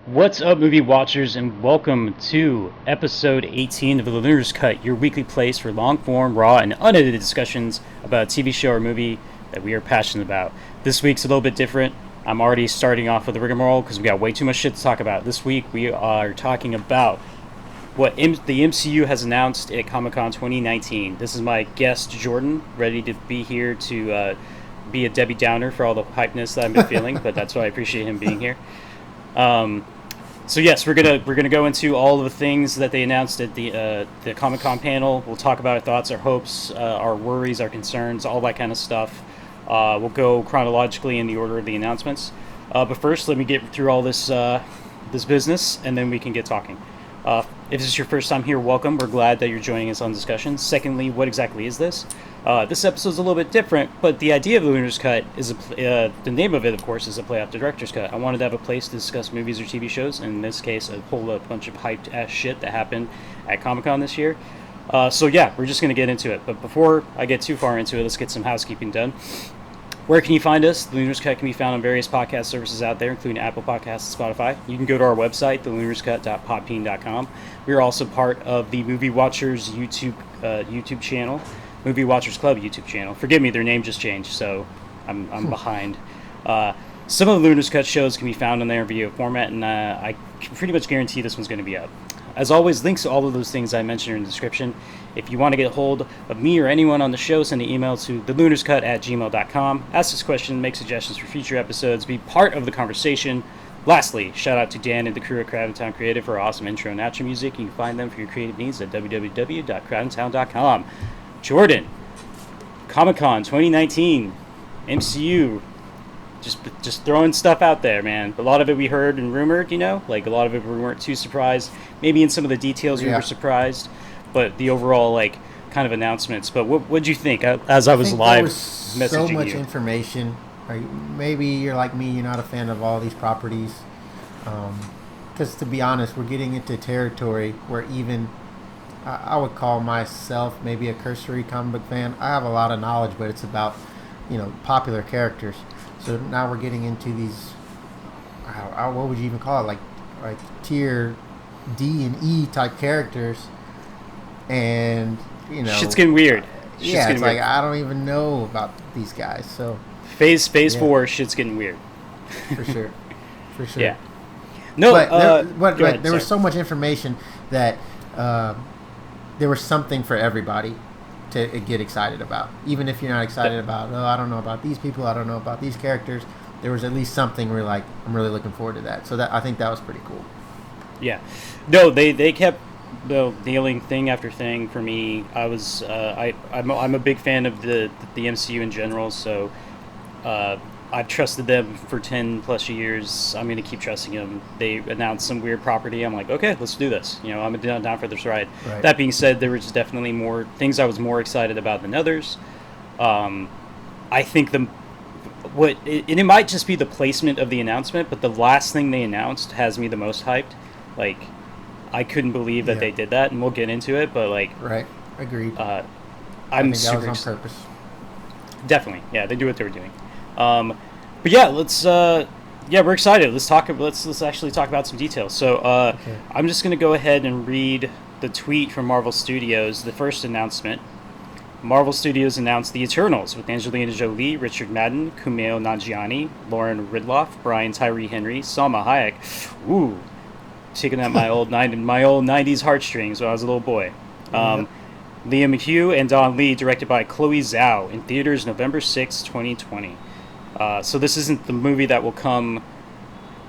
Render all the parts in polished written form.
What's up, movie watchers, and welcome to episode 18 of the Lunar's Cut, your weekly place for long form, raw, and unedited discussions about a TV show or movie that we are passionate about. This week's a little bit different. I'm already starting off with the rigmarole because we got way too much shit to talk about. This week we are talking about what the MCU has announced at Comic Con 2019. This is my guest, Jordan, ready to be here to be a Debbie Downer for all the hypeness that I've been feeling, but that's why I appreciate him being here. So yes, we're gonna go into all of the things that they announced at the Comic Con panel. We'll talk about our thoughts, our hopes, our worries, our concerns, all that kind of stuff. We'll go chronologically in the order of the announcements. But first, let me get through all this business, and then we can get talking. If this is your first time here, welcome. We're glad that you're joining us on discussion. Secondly, what exactly is this? This episode is a little bit different, but the idea of the Lunar Cut is the name of it, of course, is a play off the director's cut. I wanted to have a place to discuss movies or TV shows, and in this case, a whole bunch of hyped ass shit that happened at Comic Con this year. So yeah, we're just gonna get into it. But before I get too far into it, let's get some housekeeping done. Where can you find us? The Lunar's Cut can be found on various podcast services out there, including Apple Podcasts and Spotify. You can go to our website, thelunarscut.podbean.com. We are also part of the Movie Watchers YouTube channel, Movie Watchers Club YouTube channel. Forgive me, their name just changed, so I'm behind. Some of the Lunar's Cut shows can be found on there in video format, and I can pretty much guarantee this one's going to be up. As always, links to all of those things I mentioned are in the description. If you want to get a hold of me or anyone on the show, send an email to thelunarscut@gmail.com. Ask us questions, make suggestions for future episodes, be part of the conversation. Lastly, shout out to Dan and the crew at Crowdtown Creative for our awesome intro and outro music. You can find them for your creative needs at www.crowdtown.com. Jordan, Comic-Con 2019, MCU, just throwing stuff out there, man. A lot of it we heard and rumored, like a lot of it we weren't too surprised. Maybe in some of the details we were surprised, but the overall kind of announcements. But what'd you think as I was live there was messaging so much you? information. Maybe you're like me, you're not a fan of all these properties. Because to be honest, we're getting into territory where even I would call myself maybe a cursory comic book fan. I have a lot of knowledge, but it's about popular characters. So now we're getting into these, what would you even call it, like tier D and E type characters, and Shit's getting weird. It's like I don't even know about these guys. So phase 4, shit's getting weird. For sure. Yeah. No, but there was so much information that there was something for everybody to get excited about. Even if you're not excited about, I don't know about these people, I don't know about these characters, there was at least something where I'm really looking forward to that. So I think that was pretty cool. Yeah. No, they kept nailing thing after thing for me. I'm a big fan of the MCU in general, so I've trusted them for 10 plus years. I'm going to keep trusting them. They announced some weird property. I'm like, okay, let's do this. I'm down for this ride. Right. That being said, there was definitely more things I was more excited about than others. I think it might just be the placement of the announcement, but the last thing they announced has me the most hyped. I couldn't believe that they did that, and we'll get into it, but right, agreed. I'm I think super that was on purpose. Definitely, yeah, they do what they were doing. But yeah, we're excited. Let's actually talk about some details. So okay. I'm just going to go ahead and read the tweet from Marvel Studios, the first announcement. Marvel Studios announced The Eternals with Angelina Jolie, Richard Madden, Kumail Nanjiani, Lauren Ridloff, Brian Tyree Henry, Salma Hayek. Ooh, taking at my old 90s heartstrings when I was a little boy. Liam McHugh and Don Lee, directed by Chloe Zhao, in theaters November 6, 2020. So this isn't the movie that will come.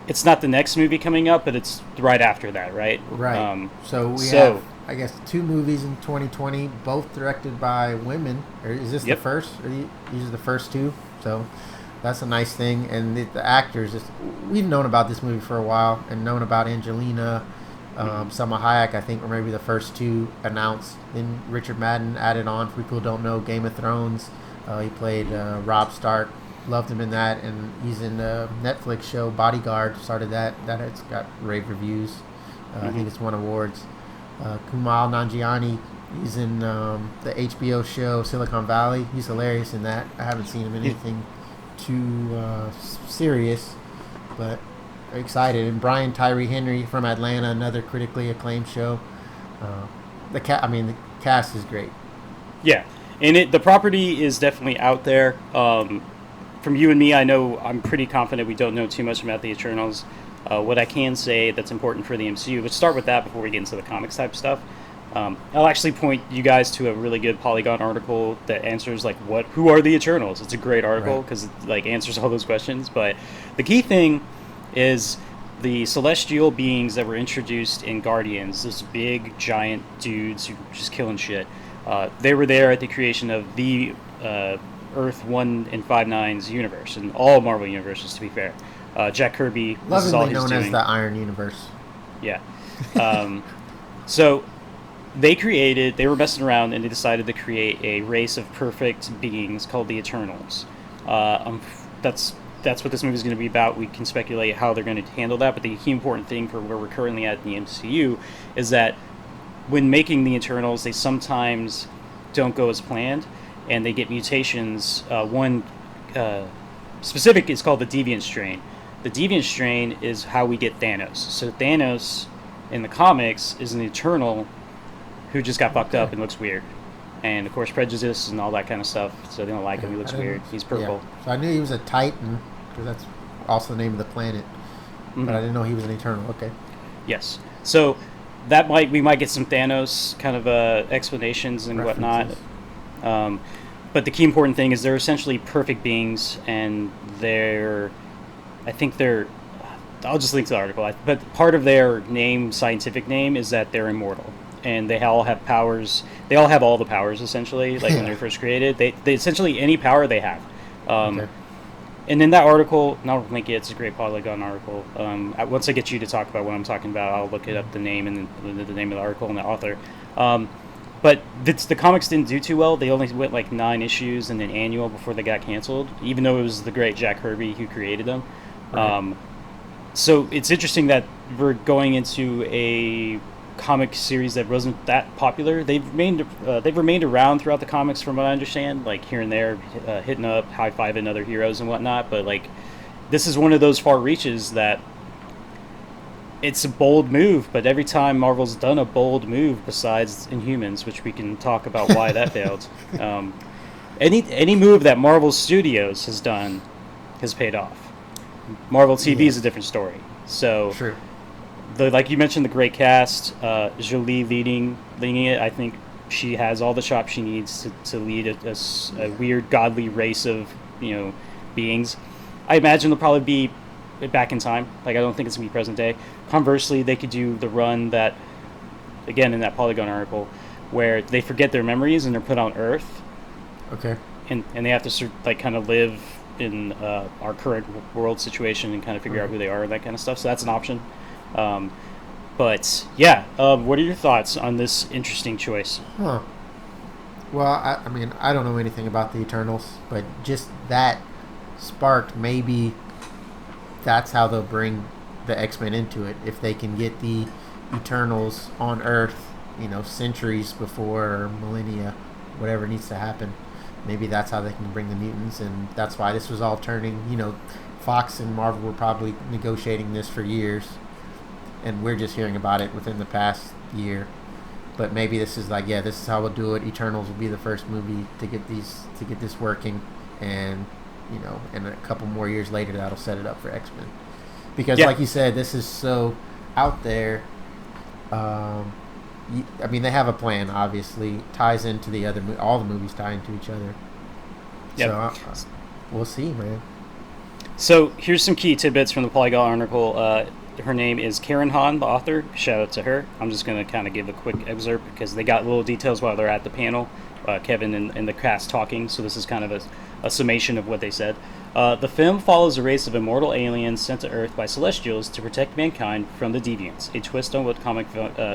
It's not the next movie coming up, but it's right after that, right? Right. So we have, I guess, 2 movies in 2020, both directed by women. Or is this the first? These are the first 2. So that's a nice thing. And the actors, we've known about this movie for a while and known about Angelina. Salma Hayek, I think, were maybe the first 2 announced. Then Richard Madden added on. For people who don't know, Game of Thrones. He played Robb Stark. Loved him in that, and he's in the Netflix show Bodyguard. Started that. It's got rave reviews. I think it's won awards. Kumail Nanjiani, he's in the HBO show Silicon Valley. He's hilarious in that. I haven't seen him in anything too serious, but excited. And Brian Tyree Henry from Atlanta, another critically acclaimed show. The cast is great. Yeah, and the property is definitely out there. From you and me, I know I'm pretty confident we don't know too much about the Eternals. What I can say that's important for the MCU, let's start with that before we get into the comics type stuff. I'll actually point you guys to a really good Polygon article that answers who are the Eternals. It's a great article because it answers all those questions. But the key thing is the celestial beings that were introduced in Guardians, those big giant dudes who were just killing shit. They were there at the creation of the Earth 1 and 5/9's universe, and all Marvel universes, to be fair. Jack Kirby, this is all lovingly he's known doing. as the Iron Universe. Yeah. So they were messing around, and they decided to create a race of perfect beings called the Eternals. That's what this movie is going to be about. We can speculate how they're going to handle that, but the key important thing for where we're currently at in the MCU is that when making the Eternals, they sometimes don't go as planned, and they get mutations. One specific is called the Deviant Strain. The Deviant Strain is how we get Thanos. So Thanos, in the comics, is an Eternal who just got fucked up and looks weird. And, of course, prejudice and all that kind of stuff, so they don't like him. He looks weird. He's purple. Yeah. So I knew he was a Titan, because that's also the name of the planet. Mm-hmm. But I didn't know he was an Eternal. Okay. Yes. So we might get some Thanos kind of explanations and references. Whatnot. But the key important thing is they're essentially perfect beings, and I'll just link to the article, but part of their scientific name, is that they're immortal. And they all have powers. They all have all the powers, essentially, when they're first created. They essentially, any power they have. Okay. And in that article, and I'll link it, it's a great Polygon article. Once I get you to talk about what I'm talking about, I'll look it up, the name and the name of the article and the author. But the comics didn't do too well. They only went 9 issues and an annual before they got canceled, even though it was the great Jack Kirby who created them. Right. So it's interesting that we're going into a comic series that wasn't that popular. They've remained around throughout the comics, from what I understand, here and there, hitting up, high-fiving other heroes and whatnot. But this is one of those far reaches that it's a bold move. But every time Marvel's done a bold move, besides Inhumans, which we can talk about why that failed, any move that Marvel Studios has done has paid off. Marvel TV is a different story. So. True. Like you mentioned, the great cast, Jolie leading it. I think she has all the chops she needs to lead a weird godly race of beings. I imagine they'll probably be back in time. I don't think it's gonna be present day. Conversely, they could do the run that, again, in that Polygon article, where they forget their memories and they're put on Earth. Okay. And they have to kind of live in our current world situation and kind of figure out who they are and that kind of stuff. So that's an option. But yeah, what are your thoughts on this interesting choice? Huh. Well, I don't know anything about the Eternals, but just that sparked, maybe that's how they'll bring the X-Men into it. If they can get the Eternals on Earth, centuries before, or millennia, whatever needs to happen, maybe that's how they can bring the mutants, and that's why this was all turning. Fox and Marvel were probably negotiating this for years. And we're just hearing about it within the past year, but maybe this is this is how we'll do it. Eternals will be the first movie to get this working, and and a couple more years later that'll set it up for X-Men, because like you said, this is so out there. They have a plan. Obviously, ties into the other. All the movies tie into each other. Yep. So we'll see, man. So here's some key tidbits from the Polygon article. Her name is Karen Hahn, the author. Shout out to her. I'm just going to kind of give a quick excerpt because they got little details while they're at the panel, Kevin and the cast talking, so this is kind of a summation of what they said. The film follows a race of immortal aliens sent to Earth by Celestials to protect mankind from the Deviants, a twist on what comic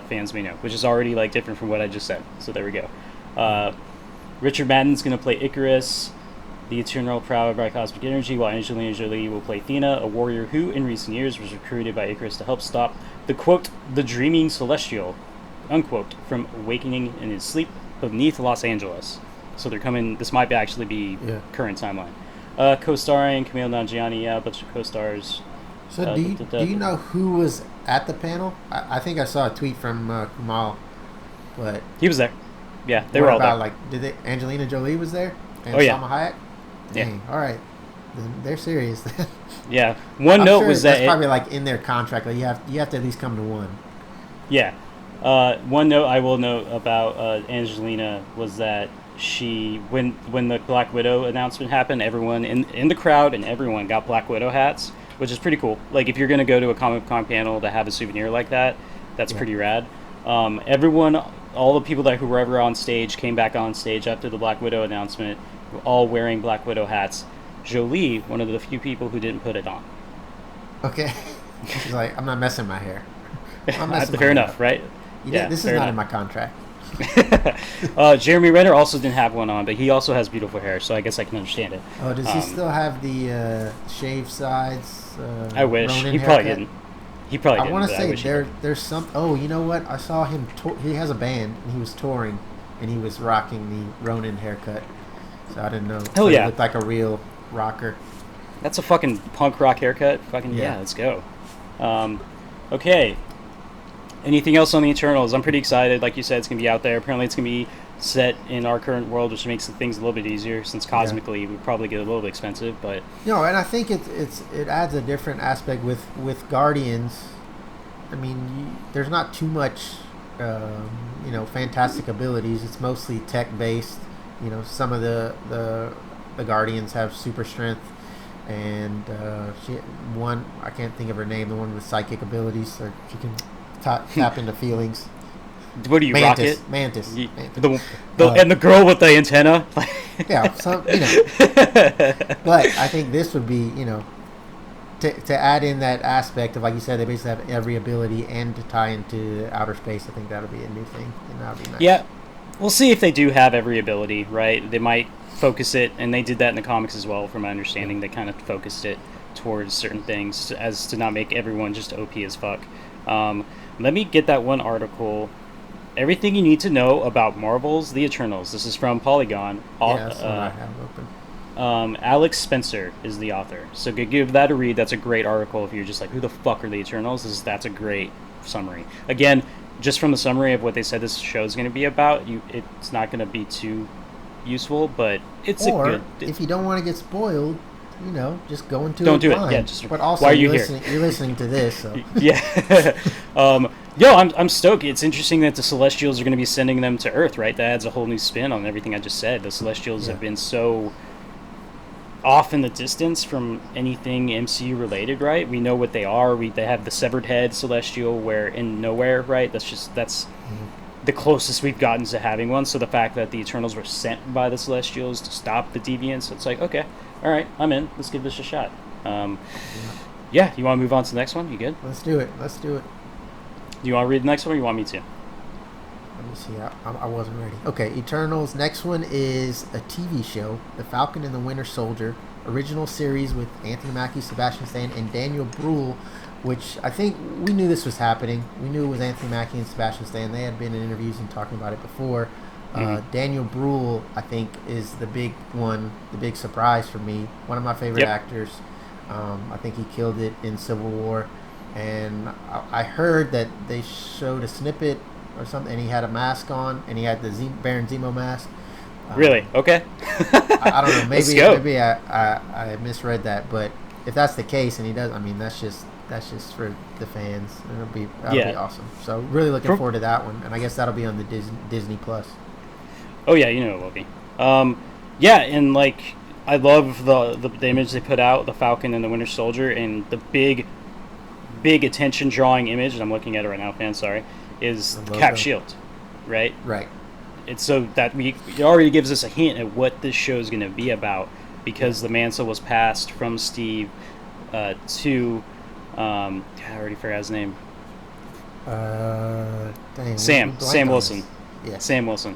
fans may know, which is already different from what I just said, so there we go. Richard Madden's going to play Icarus, the eternal powered by cosmic energy, while Angelina Jolie will play Athena, a warrior who, in recent years, was recruited by Icarus to help stop the, quote, the dreaming celestial, unquote, from awakening in his sleep beneath Los Angeles. So they're coming, this might actually be current timeline. Co-starring Camille Nanjiani, a bunch of co-stars. So do you know who was at the panel? I think I saw a tweet from Kumal, but he was there. Yeah, they were all there. Like, Angelina Jolie was there? And Salma Hayek? Dang, yeah. All right. They're serious. Yeah. One note sure was that that's probably like in their contract. Like you have to at least come to one. Yeah. One note I will note about Angelina was that when the Black Widow announcement happened, everyone in the crowd and everyone got Black Widow hats, which is pretty cool. Like if you're gonna go to a Comic-Con panel to have a souvenir like that, that's pretty rad. Everyone, all the people who were ever on stage came back on stage after the Black Widow announcement, all wearing Black Widow hats. Jolie, one of the few people who didn't put it on. Okay. She's like, I'm not messing my hair. Fair enough, right? Yeah, this is not in my contract. Jeremy Renner also didn't have one on, but he also has beautiful hair, so I guess I can understand it. Oh, does he still have the shaved sides? I wish. Ronin he haircut? probably didn't. He probably didn't. I want to say there's some... Oh, you know what? I saw him... He has a band, and he was touring, and he was rocking the Ronin haircut. So I didn't know. Hell yeah. He looked like a real rocker. That's a fucking punk rock haircut. Fucking yeah, let's go. Okay. Anything else on the Eternals? I'm pretty excited. Like you said, it's going to be out there. Apparently it's going to be set in our current world, which makes things a little bit easier, since cosmically it would probably get a little bit expensive. But and I think it adds a different aspect with Guardians. I mean, there's not too much, fantastic abilities. It's mostly tech-based. Some of the Guardians have super strength. And I can't think of her name, the one with psychic abilities, so she can tap into feelings. What do you, Mantis, Rocket? Mantis. And the girl with the antenna? Yeah, But I think this would be, to add in that aspect of, like you said, they basically have every ability and to tie into outer space. I think that would be a new thing, and that would be nice. Yeah, we'll see if they do have every ability, right? They might focus it, and they did that in the comics as well, from my understanding. They kind of focused it towards certain things as to not make everyone just OP as fuck. Let me get that one article. Everything you need to know about Marvel's The Eternals. This is from Polygon. That's what I have open. Alex Spencer is the author. So give that a read. That's a great article if you're just like, who the fuck are the Eternals? That's a great summary. Again, just from the summary of what they said this show is going to be about, it's not going to be too useful, but it's if you don't want to get spoiled, just go into don't it. Don't do it. Yeah, but also, why are you here? You're listening to this, so yeah. I'm stoked. It's interesting that the Celestials are going to be sending them to Earth, right? That adds a whole new spin on everything I just said. The Celestials have been so off in the distance from anything MCU related, right? We know what they are. They have the severed head Celestial, where in Nowhere, right? That's the closest we've gotten to having one. So the fact that the Eternals were sent by the Celestials to stop the Deviants, it's like, okay, all right, I'm in. Let's give this a shot. Yeah, you want to move on to the next one? You good? Let's do it. Do you want to read the next one, or you want me to? Let me see. I wasn't ready. Okay, Eternals. Next one is a TV show, The Falcon and the Winter Soldier, original series with Anthony Mackie, Sebastian Stan, and Daniel Bruhl, which I think we knew this was happening. We knew it was Anthony Mackie and Sebastian Stan. They had been in interviews and talking about it before. Daniel Bruhl, I think, is the big one, the big surprise for me. One of my favorite actors. I think he killed it in Civil War. And I heard that they showed a snippet or something, and he had a mask on, and he had the Baron Zemo mask. Really? Okay. I don't know. Maybe I misread that, but if that's the case, and he does, I mean, that's just for the fans. That'll be awesome. So really looking forward to that one, and I guess that'll be on the Disney Plus. Oh yeah, it will be. Yeah, and like I love the image they put out, the Falcon and the Winter Soldier, and the big attention drawing image, and I'm looking at it right now, fans, sorry, is Cap Shield, right? Right. It's so that it already gives us a hint at what this show is going to be about, because the mantle was passed from Steve to I already forgot his name. Sam Wilson. Yeah. Sam Wilson.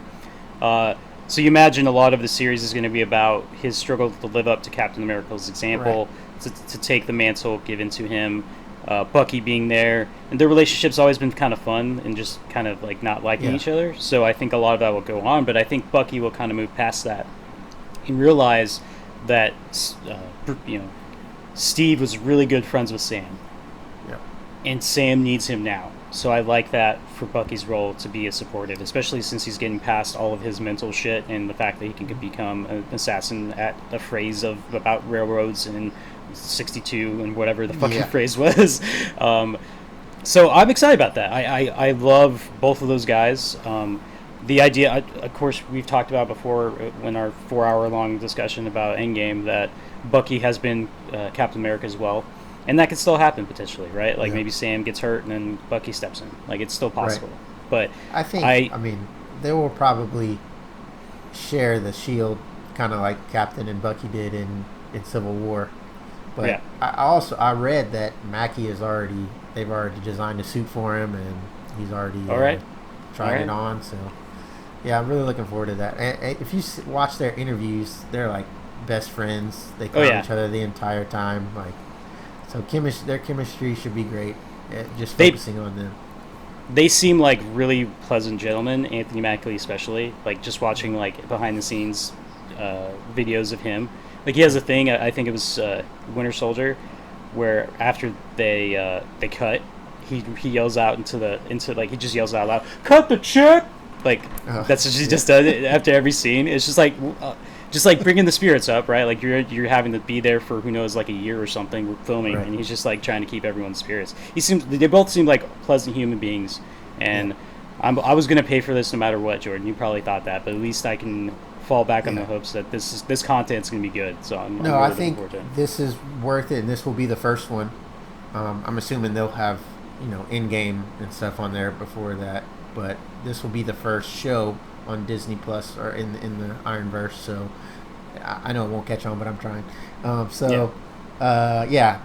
So you imagine a lot of the series is going to be about his struggle to live up to Captain America's example, to take the mantle given to him. Bucky being there, and their relationship's always been kind of fun and just kind of like not liking each other. So I think a lot of that will go on, but I think Bucky will kind of move past that and realize that Steve was really good friends with Sam. Yep. And Sam needs him now. So I like that for Bucky's role to be a supportive, especially since he's getting past all of his mental shit and the fact that he can become an assassin at a phrase about railroads and 62 and whatever the fucking phrase was. So I'm excited about that. I love both of those guys. The idea, of course, we've talked about before in our 4-hour-long discussion about Endgame that Bucky has been Captain America as well. And that could still happen potentially, right? Like maybe Sam gets hurt and then Bucky steps in. Like it's still possible. Right. But I think, I mean, they will probably share the shield kind of like Captain and Bucky did in Civil War. But I read that Mackie they've already designed a suit for him and he's already trying it on. So yeah, I'm really looking forward to that. And if you watch their interviews, they're like best friends. They call each other the entire time. Like, so their chemistry should be great. Just focusing on them. They seem like really pleasant gentlemen. Anthony Mackie especially. Like just watching like behind the scenes videos of him. Like he has a thing. I think it was Winter Soldier, where after they cut, he yells out into he just yells out loud, "Cut the check!" Like that's what he just does it after every scene. It's just like bringing the spirits up, right? Like you're having to be there for who knows like a year or something filming, and he's just like trying to keep everyone's spirits. They both seem like pleasant human beings, and I was gonna pay for this no matter what, Jordan. You probably thought that, but at least I can fall back on the hopes that this content's gonna be good. So I'm really I think this is worth it, and this will be the first one. I'm assuming they'll have in-game and stuff on there before that, but this will be the first show on Disney Plus or in the Ironverse. So I know it won't catch on, but I'm trying.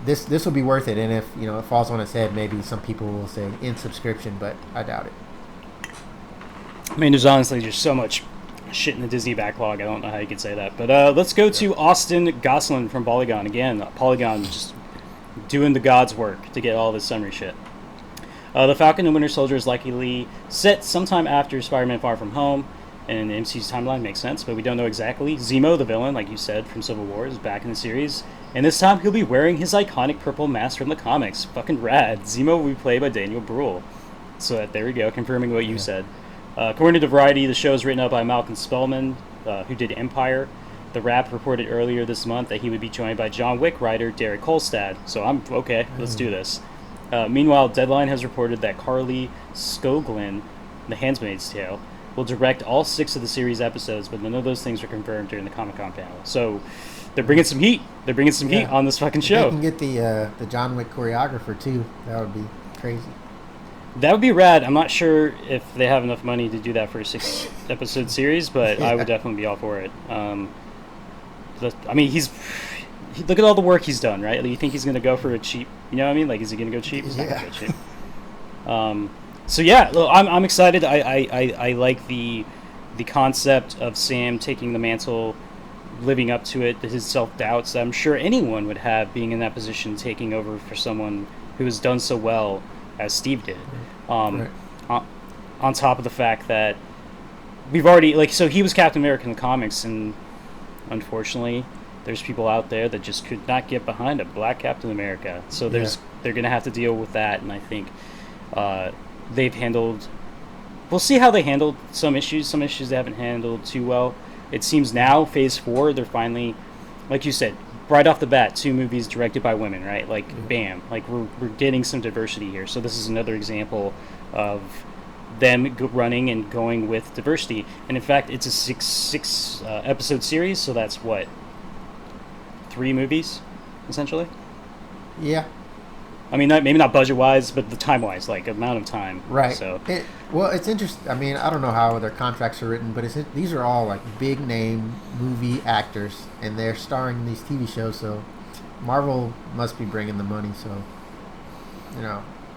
This will be worth it, and if it falls on its head, maybe some people will say in subscription, but I doubt it. I mean, there's so much shit in the Disney backlog. I don't know how you could say that, but let's go to Austin Gosselin from Polygon again. Polygon just doing the God's work to get all this summary shit. The Falcon and Winter Soldier is likely set sometime after Spider-Man Far From Home, and the MCU's timeline makes sense, but we don't know exactly. Zemo, the villain, like you said, from Civil War, is back in the series, and this time he'll be wearing his iconic purple mask from the comics. Fucking rad. Zemo will be played by Daniel Bruhl. So there we go, confirming what you said. According to Variety, the show is written up by Malcolm Spellman, who did Empire. The Wrap reported earlier this month that he would be joined by John Wick writer Derek Kolstad. So I'm okay, let's do this. Meanwhile, Deadline has reported that Carly Skoglund, The Handmaid's Tale, will direct all 6 of the series episodes, but none of those things were confirmed during the Comic-Con panel. So they're bringing some heat. They're bringing some heat on this fucking show. They can get the John Wick choreographer too. That would be crazy. That would be rad. I'm not sure if they have enough money to do that for a 6-episode series, but I would definitely be all for it. I mean, look at all the work he's done, right? Like, you think he's going to go for a cheap, you know what I mean? Like, is he going to go cheap? He's not going to go cheap. So yeah, look, I'm excited. I like the concept of Sam taking the mantle, living up to it, his self-doubts that I'm sure anyone would have being in that position, taking over for someone who has done so well as Steve did. On top of the fact that we've already, so he was Captain America in the comics, and unfortunately there's people out there that just could not get behind a black Captain America. So they're going to have to deal with that, and I think they've handled... We'll see how they handled some issues. Some issues they haven't handled too well. It seems now, Phase 4, they're finally, like you said, right off the bat, 2 movies directed by women, right? Like, bam. Like, we're getting some diversity here. So this is another example of them running and going with diversity. And in fact, it's a six episode series, so that's what? 3 movies, essentially? Yeah. I mean, maybe not budget-wise, but the time-wise, like, amount of time. Right. So it's interesting. I mean, I don't know how their contracts are written, but these are all, like, big-name movie actors, and they're starring in these TV shows, so Marvel must be bringing the money, so,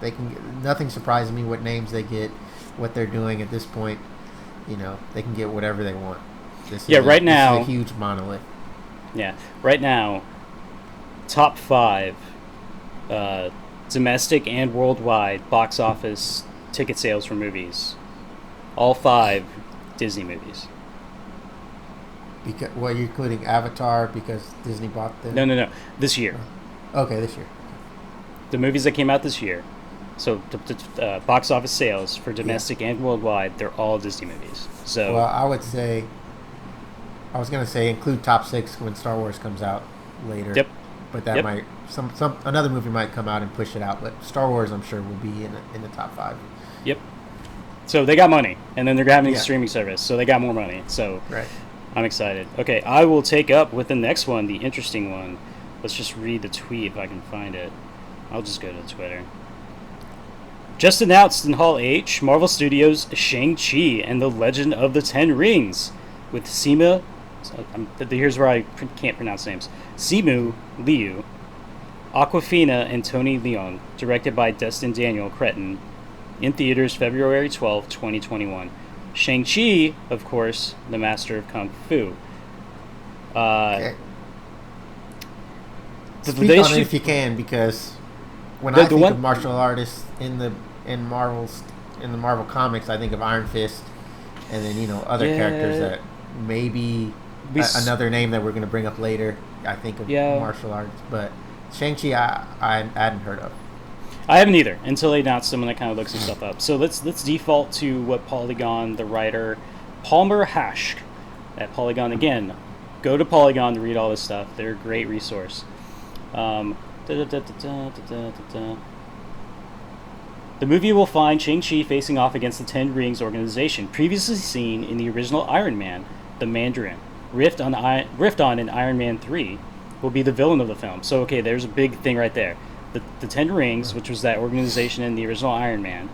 they can get, nothing surprises me what names they get, what they're doing at this point. They can get whatever they want. Right now... This is a huge monolith. Yeah. Right now, top 5... domestic and worldwide box office ticket sales for movies. All 5 Disney movies. You're including Avatar because Disney bought them? No. This year. Okay, this year. The movies that came out this year, so the box office sales for domestic and worldwide, they're all Disney movies. So, well, I would say, I was gonna say include top 6 when Star Wars comes out later. Yep. But that might another movie might come out and push it out. But Star Wars, I'm sure, will be in the top 5. Yep. So they got money, and then they're having a streaming service, so they got more money. So right. I'm excited. Okay, I will take up with the next one, the interesting one. Let's just read the tweet if I can find it. I'll just go to Twitter. Just announced in Hall H, Marvel Studios' Shang-Chi and the Legend of the Ten Rings, with Simu. Here's where I can't pronounce names. Simu Liu, Aquafina, and Tony Leung, directed by Destin Daniel Cretton, in theaters February 12, 2021. Shang-Chi, of course, the master of Kung Fu. Okay. Speak on it if you can, because when I think of martial artists in the Marvel comics, I think of Iron Fist, and then other characters that maybe another name that we're going to bring up later. I think of martial arts, but Shang-Chi I hadn't heard of. I haven't either until they announced them, and I kind of looked some stuff up. So let's default to what Polygon, the writer Palmer Hashk at Polygon. Again, go to Polygon to read all this stuff. They're a great resource. The movie will find Shang-Chi facing off against the Ten Rings organization, previously seen in the original Iron Man, the Mandarin. Rift on in Iron Man 3 will be the villain of the film. So, okay, there's a big thing right there. The Ten Rings, which was that organization in the original Iron Man,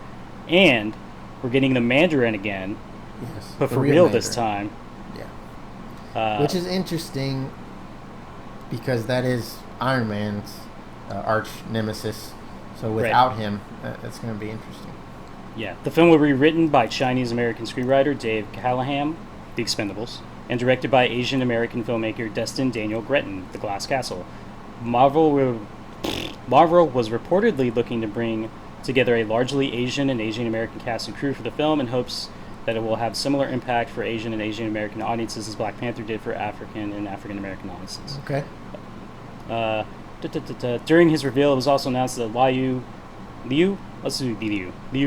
and we're getting the Mandarin again, but for real this time. Yeah. Which is interesting because that is Iron Man's arch nemesis. So without him, that's going to be interesting. Yeah. The film will be written by Chinese-American screenwriter Dave Callahan, The Expendables, and directed by Asian-American filmmaker Destin Daniel Cretton, The Glass Castle. Marvel was reportedly looking to bring together a largely Asian and Asian-American cast and crew for the film in hopes that it will have similar impact for Asian and Asian-American audiences as Black Panther did for African and African-American audiences. Okay. During his reveal, it was also announced that Liu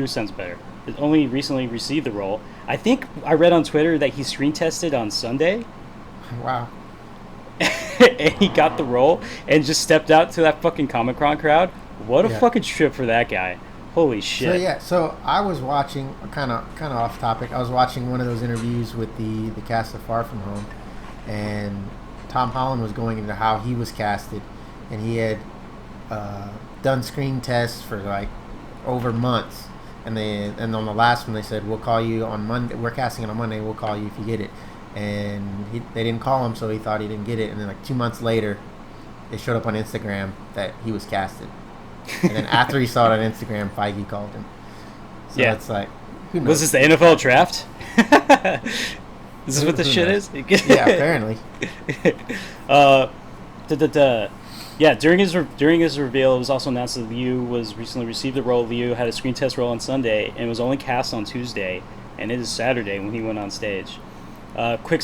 sounds better. It only recently received the role. I think I read on Twitter that he screen tested on Sunday. Wow. And he got the role and just stepped out to that fucking Comic-Con crowd. What a fucking trip for that guy. Holy shit. So I was watching, kind of off topic, I was watching one of those interviews with the cast of Far From Home, and Tom Holland was going into how he was casted, and he had done screen tests for like over months, and on the last one they said, we'll call you on Monday, we're casting it on Monday, we'll call you if you get it. And they didn't call him, so he thought he didn't get it. And then like 2 months later, it showed up on Instagram that he was casted. And then after he saw it on Instagram, Feige called him. So it's like, who knows? Was this the NFL draft? This is what this shit is? Yeah, apparently. During his reveal, it was also announced that Liu was recently received the role. Liu had a screen test role on Sunday and was only cast on Tuesday, and it is Saturday when he went on stage. Quick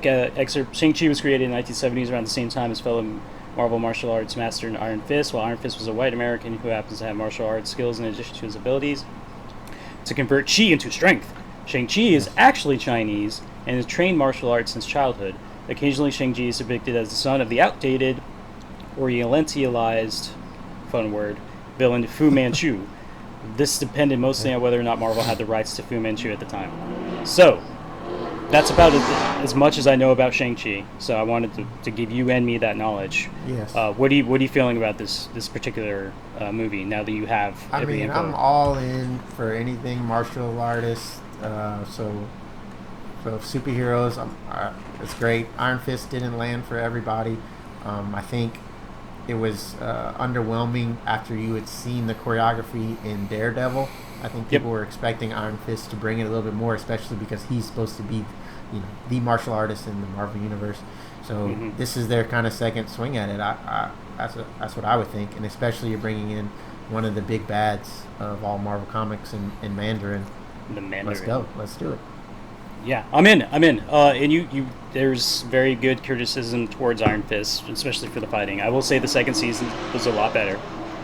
excerpt. Shang-Chi was created in the 1970s around the same time as fellow Marvel martial arts master in Iron Fist, while Iron Fist was a white American who happens to have martial arts skills in addition to his abilities to convert chi into strength. Shang-Chi is actually Chinese and has trained martial arts since childhood. Occasionally, Shang-Chi is depicted as the son of the outdated, Orientalized, fun word, villain Fu Manchu. This depended mostly on whether or not Marvel had the rights to Fu Manchu at the time. So, that's about as much as I know about Shang-Chi. So I wanted to give you and me that knowledge. Yes. What are you feeling about this particular movie now that you have every info? I'm all in for anything martial artists. So superheroes, it's great. Iron Fist didn't land for everybody. I think it was underwhelming after you had seen the choreography in Daredevil. I think people were expecting Iron Fist to bring it a little bit more, especially because he's supposed to be, the martial artist in the Marvel universe. So this is their kind of second swing at it. That's what I would think, and especially you're bringing in one of the big bads of all Marvel comics in Mandarin. The Mandarin. Let's go. Let's do it. Yeah, I'm in. And you, there's very good criticism towards Iron Fist, especially for the fighting. I will say the second season was a lot better,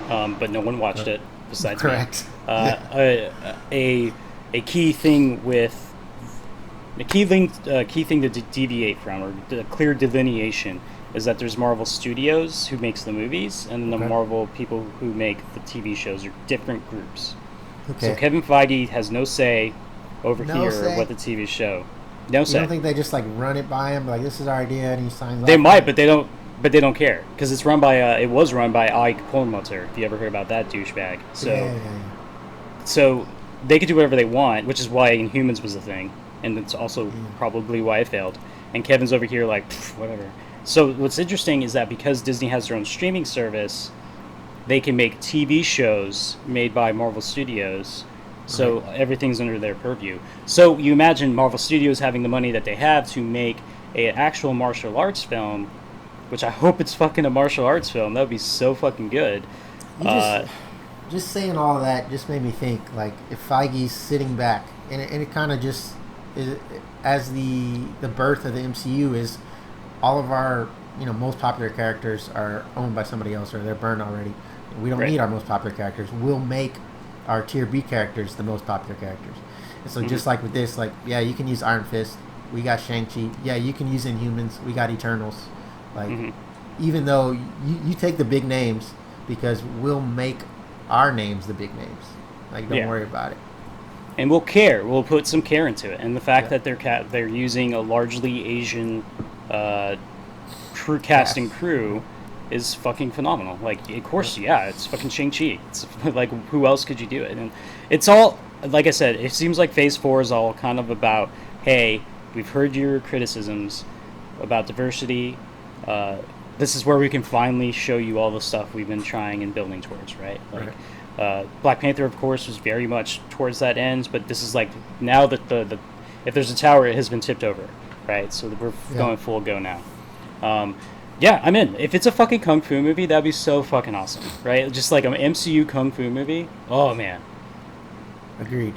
but no one watched it besides Correct. me. A key thing with key thing to deviate from, or the clear delineation, is that there's Marvel Studios who makes the movies, and the Marvel people who make the TV shows are different groups. Okay. So Kevin Feige has no say over what the TV show. No say. You don't think they just like run it by him, like this is our idea, and he signs? They might, but they don't. But they don't care because it's run by. It was run by Ike Perlmutter. If you ever heard about that douchebag, so they could do whatever they want, which is why Inhumans was a thing, and it's also probably why it failed. And Kevin's over here like whatever. So what's interesting is that because Disney has their own streaming service, they can make TV shows made by Marvel Studios. So everything's under their purview. So you imagine Marvel Studios having the money that they have to make an actual martial arts film, which I hope it's fucking a martial arts film. That would be so fucking good. Just saying all of that just made me think, like, if Feige's sitting back, and it kind of just is, as the birth of the MCU is, all of our most popular characters are owned by somebody else or they're burned already. We don't need our most popular characters. We'll make our tier B characters the most popular characters. And so just like with this, like, yeah, you can use Iron Fist. We got Shang-Chi. Yeah, you can use Inhumans. We got Eternals. Like, even though you take the big names, because we'll make our names the big names. Like, don't worry about it. And we'll care. We'll put some care into it. And the fact that they're using a largely Asian casting crew is fucking phenomenal. Like, of course, it's fucking Shang-Chi. It's like, who else could you do it? And it's all, like I said, it seems like Phase 4 is all kind of about, hey, we've heard your criticisms about diversity. This is where we can finally show you all the stuff we've been trying and building towards, right? Like, Black Panther, of course, was very much towards that end, but this is like, now that the if there's a tower, it has been tipped over, right? So we're going full go now. Yeah, I'm in. If it's a fucking Kung Fu movie, that'd be so fucking awesome, right? Just like an MCU Kung Fu movie. Oh, man. Agreed.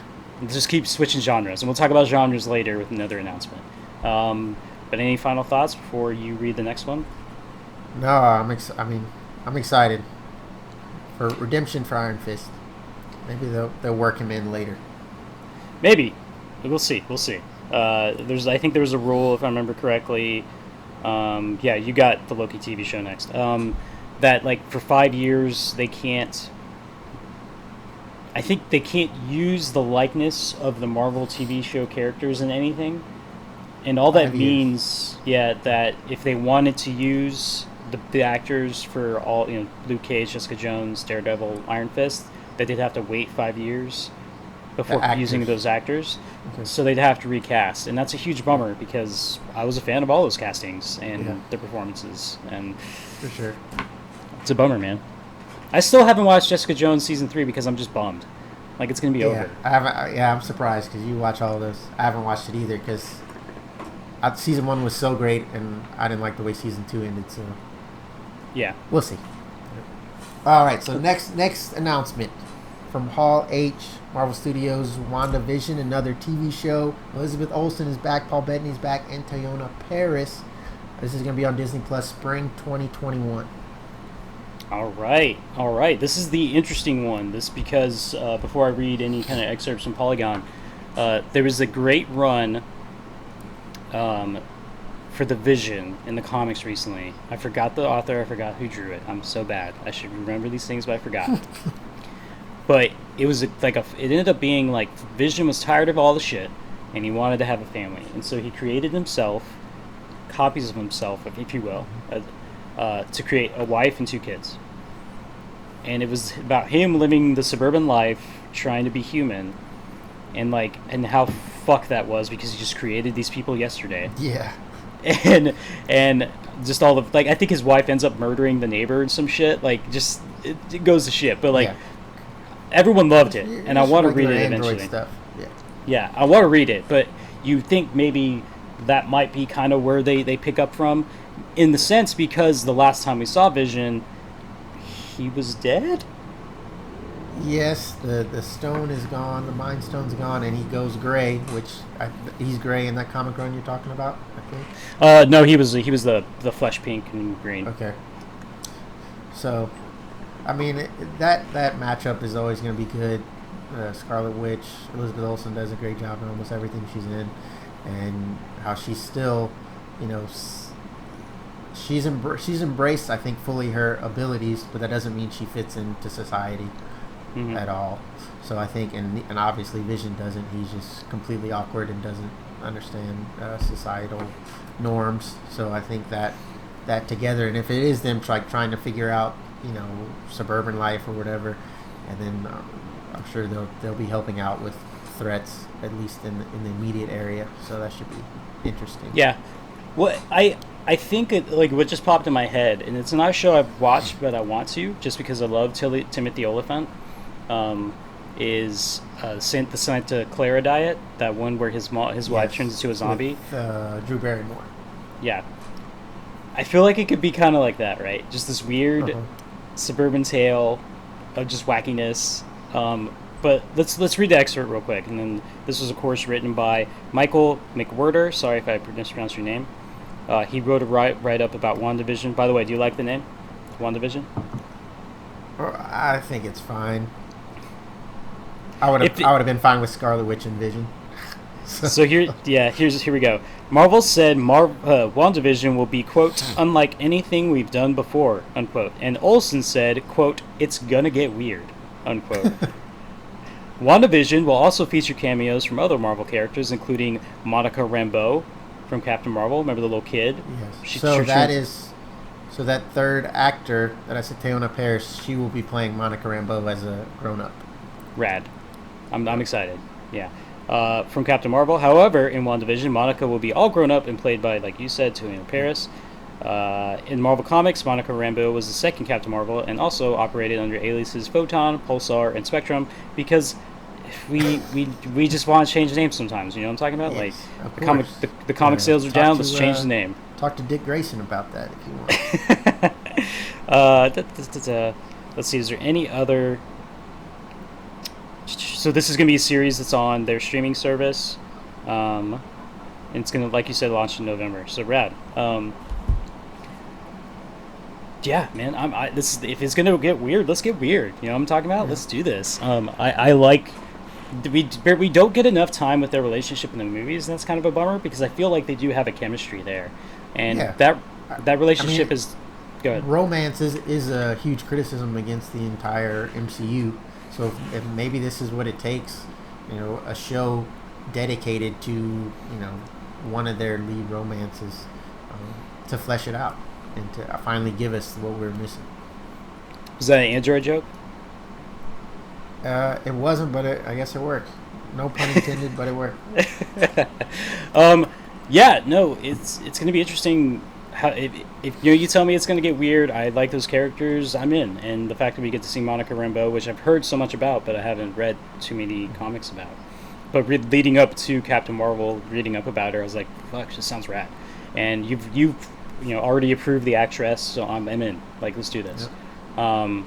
Just keep switching genres. And we'll talk about genres later with another announcement. But any final thoughts before you read the next one? No, I'm excited for redemption for Iron Fist. Maybe they'll work him in later. Maybe. We'll see. I think there was a rule, if I remember correctly. You got the Loki TV show next. That like for 5 years they can't. I think they can't use the likeness of the Marvel TV show characters in anything, and all that means, that if they wanted to use the actors for all, Luke Cage, Jessica Jones, Daredevil, Iron Fist, that they'd have to wait 5 years before using those actors. Okay. So they'd have to recast, and that's a huge bummer because I was a fan of all those castings and their performances, and for sure, it's a bummer, man. I still haven't watched Jessica Jones season 3 because I'm just bummed, like it's gonna be over. I haven't. I'm surprised because you watch all of those. I haven't watched it either because season 1 was so great, and I didn't like the way season 2 ended. So we'll see. All right, so next announcement from Hall H. Marvel Studios, WandaVision, another TV show. Elizabeth Olsen is back, Paul Bettany's back, and Teyonah Parris. This is going to be on Disney Plus spring 2021. All right. This is the interesting one. This because before I read any kind of excerpts from Polygon, there was a great run for the Vision in the comics recently. I forgot the author. I forgot who drew it. I'm so bad. I should remember these things, but I forgot. But it was it ended up being like Vision was tired of all the shit, and he wanted to have a family, and so he created himself copies of himself, if you will, to create a wife and 2 kids. And it was about him living the suburban life, trying to be human, and how fucked that was because he just created these people yesterday. Yeah. And just all the I think his wife ends up murdering the neighbor and some shit. Like, just it goes to shit. But everyone loved it, and I want to read it eventually. Stuff. Yeah, I want to read it, but you think maybe that might be kind of where they pick up from, in the sense because the last time we saw Vision, he was dead. Yes, the stone is gone, the Mind Stone's gone, and he goes gray, which he's gray in that comic run you're talking about, I think. No, he was the flesh pink and green. Okay. So, I mean, that matchup is always going to be good. Scarlet Witch, Elizabeth Olsen does a great job in almost everything she's in, and how she's still, you know, she's embraced, I think, fully her abilities, but that doesn't mean she fits into society at all. So I think, and obviously Vision doesn't. He's just completely awkward and doesn't understand societal norms. So I think that together, and if it is them trying to figure out, you know, suburban life or whatever, and then I'm sure they'll be helping out with threats, at least in the immediate area. So that should be interesting. Yeah. Well, I think what just popped in my head, and it's not a show I've watched, but I want to, just because I love Timothy Oliphant, is the Santa Clara diet, that one where his wife turns into a zombie. With, Drew Barrymore. Yeah. I feel like it could be kind of like that, right? Just this weird suburban tale of just wackiness. But let's read the excerpt real quick, and then this was, of course, written by Michael McWhirter. Sorry if I mispronounced your name. He wrote a write-up about WandaVision. By the way, do you like the name, WandaVision? I think it's fine. I would have been fine with Scarlet Witch and Vision. So here we go. Marvel said WandaVision will be, quote, unlike anything we've done before, unquote. And Olsen said, quote, it's gonna get weird, unquote. WandaVision will also feature cameos from other Marvel characters, including Monica Rambeau from Captain Marvel. Remember the little kid? Yes. So that third actor that I said, Teyonah Parris, she will be playing Monica Rambeau as a grown-up. Rad. I'm excited. Yeah. From Captain Marvel. However, in WandaVision, Monica will be all grown up and played by, like you said, Teyonah Parris. In Marvel Comics, Monica Rambeau was the second Captain Marvel and also operated under aliases Photon, Pulsar, and Spectrum because we just want to change the name sometimes. You know what I'm talking about? Yes, like the comic sales are down. Let's change the name. Talk to Dick Grayson about that if you want. Let's see. Is there any other? So this is going to be a series that's on their streaming service. And it's going to, like you said, launch in November. So rad. Yeah, man. If it's going to get weird, let's get weird. You know what I'm talking about? Yeah. Let's do this. I like. We don't get enough time with their relationship in the movies, and that's kind of a bummer because I feel like they do have a chemistry there, and that relationship is good. Romance is a huge criticism against the entire MCU. So if maybe this is what it takes, you know, a show dedicated to, you know, one of their lead romances to flesh it out and to finally give us what we're missing. Was that an Android joke? It wasn't, but I guess it worked. No pun intended, but it worked. Yeah, no, it's going to be interesting. How if you tell me it's going to get weird, I like those characters, I'm in. And the fact that we get to see Monica Rambeau, which I've heard so much about, but I haven't read too many comics about. But leading up to Captain Marvel, reading up about her, I was like, fuck, this sounds rad. And you've already approved the actress, so I'm in. Like, let's do this. Yep.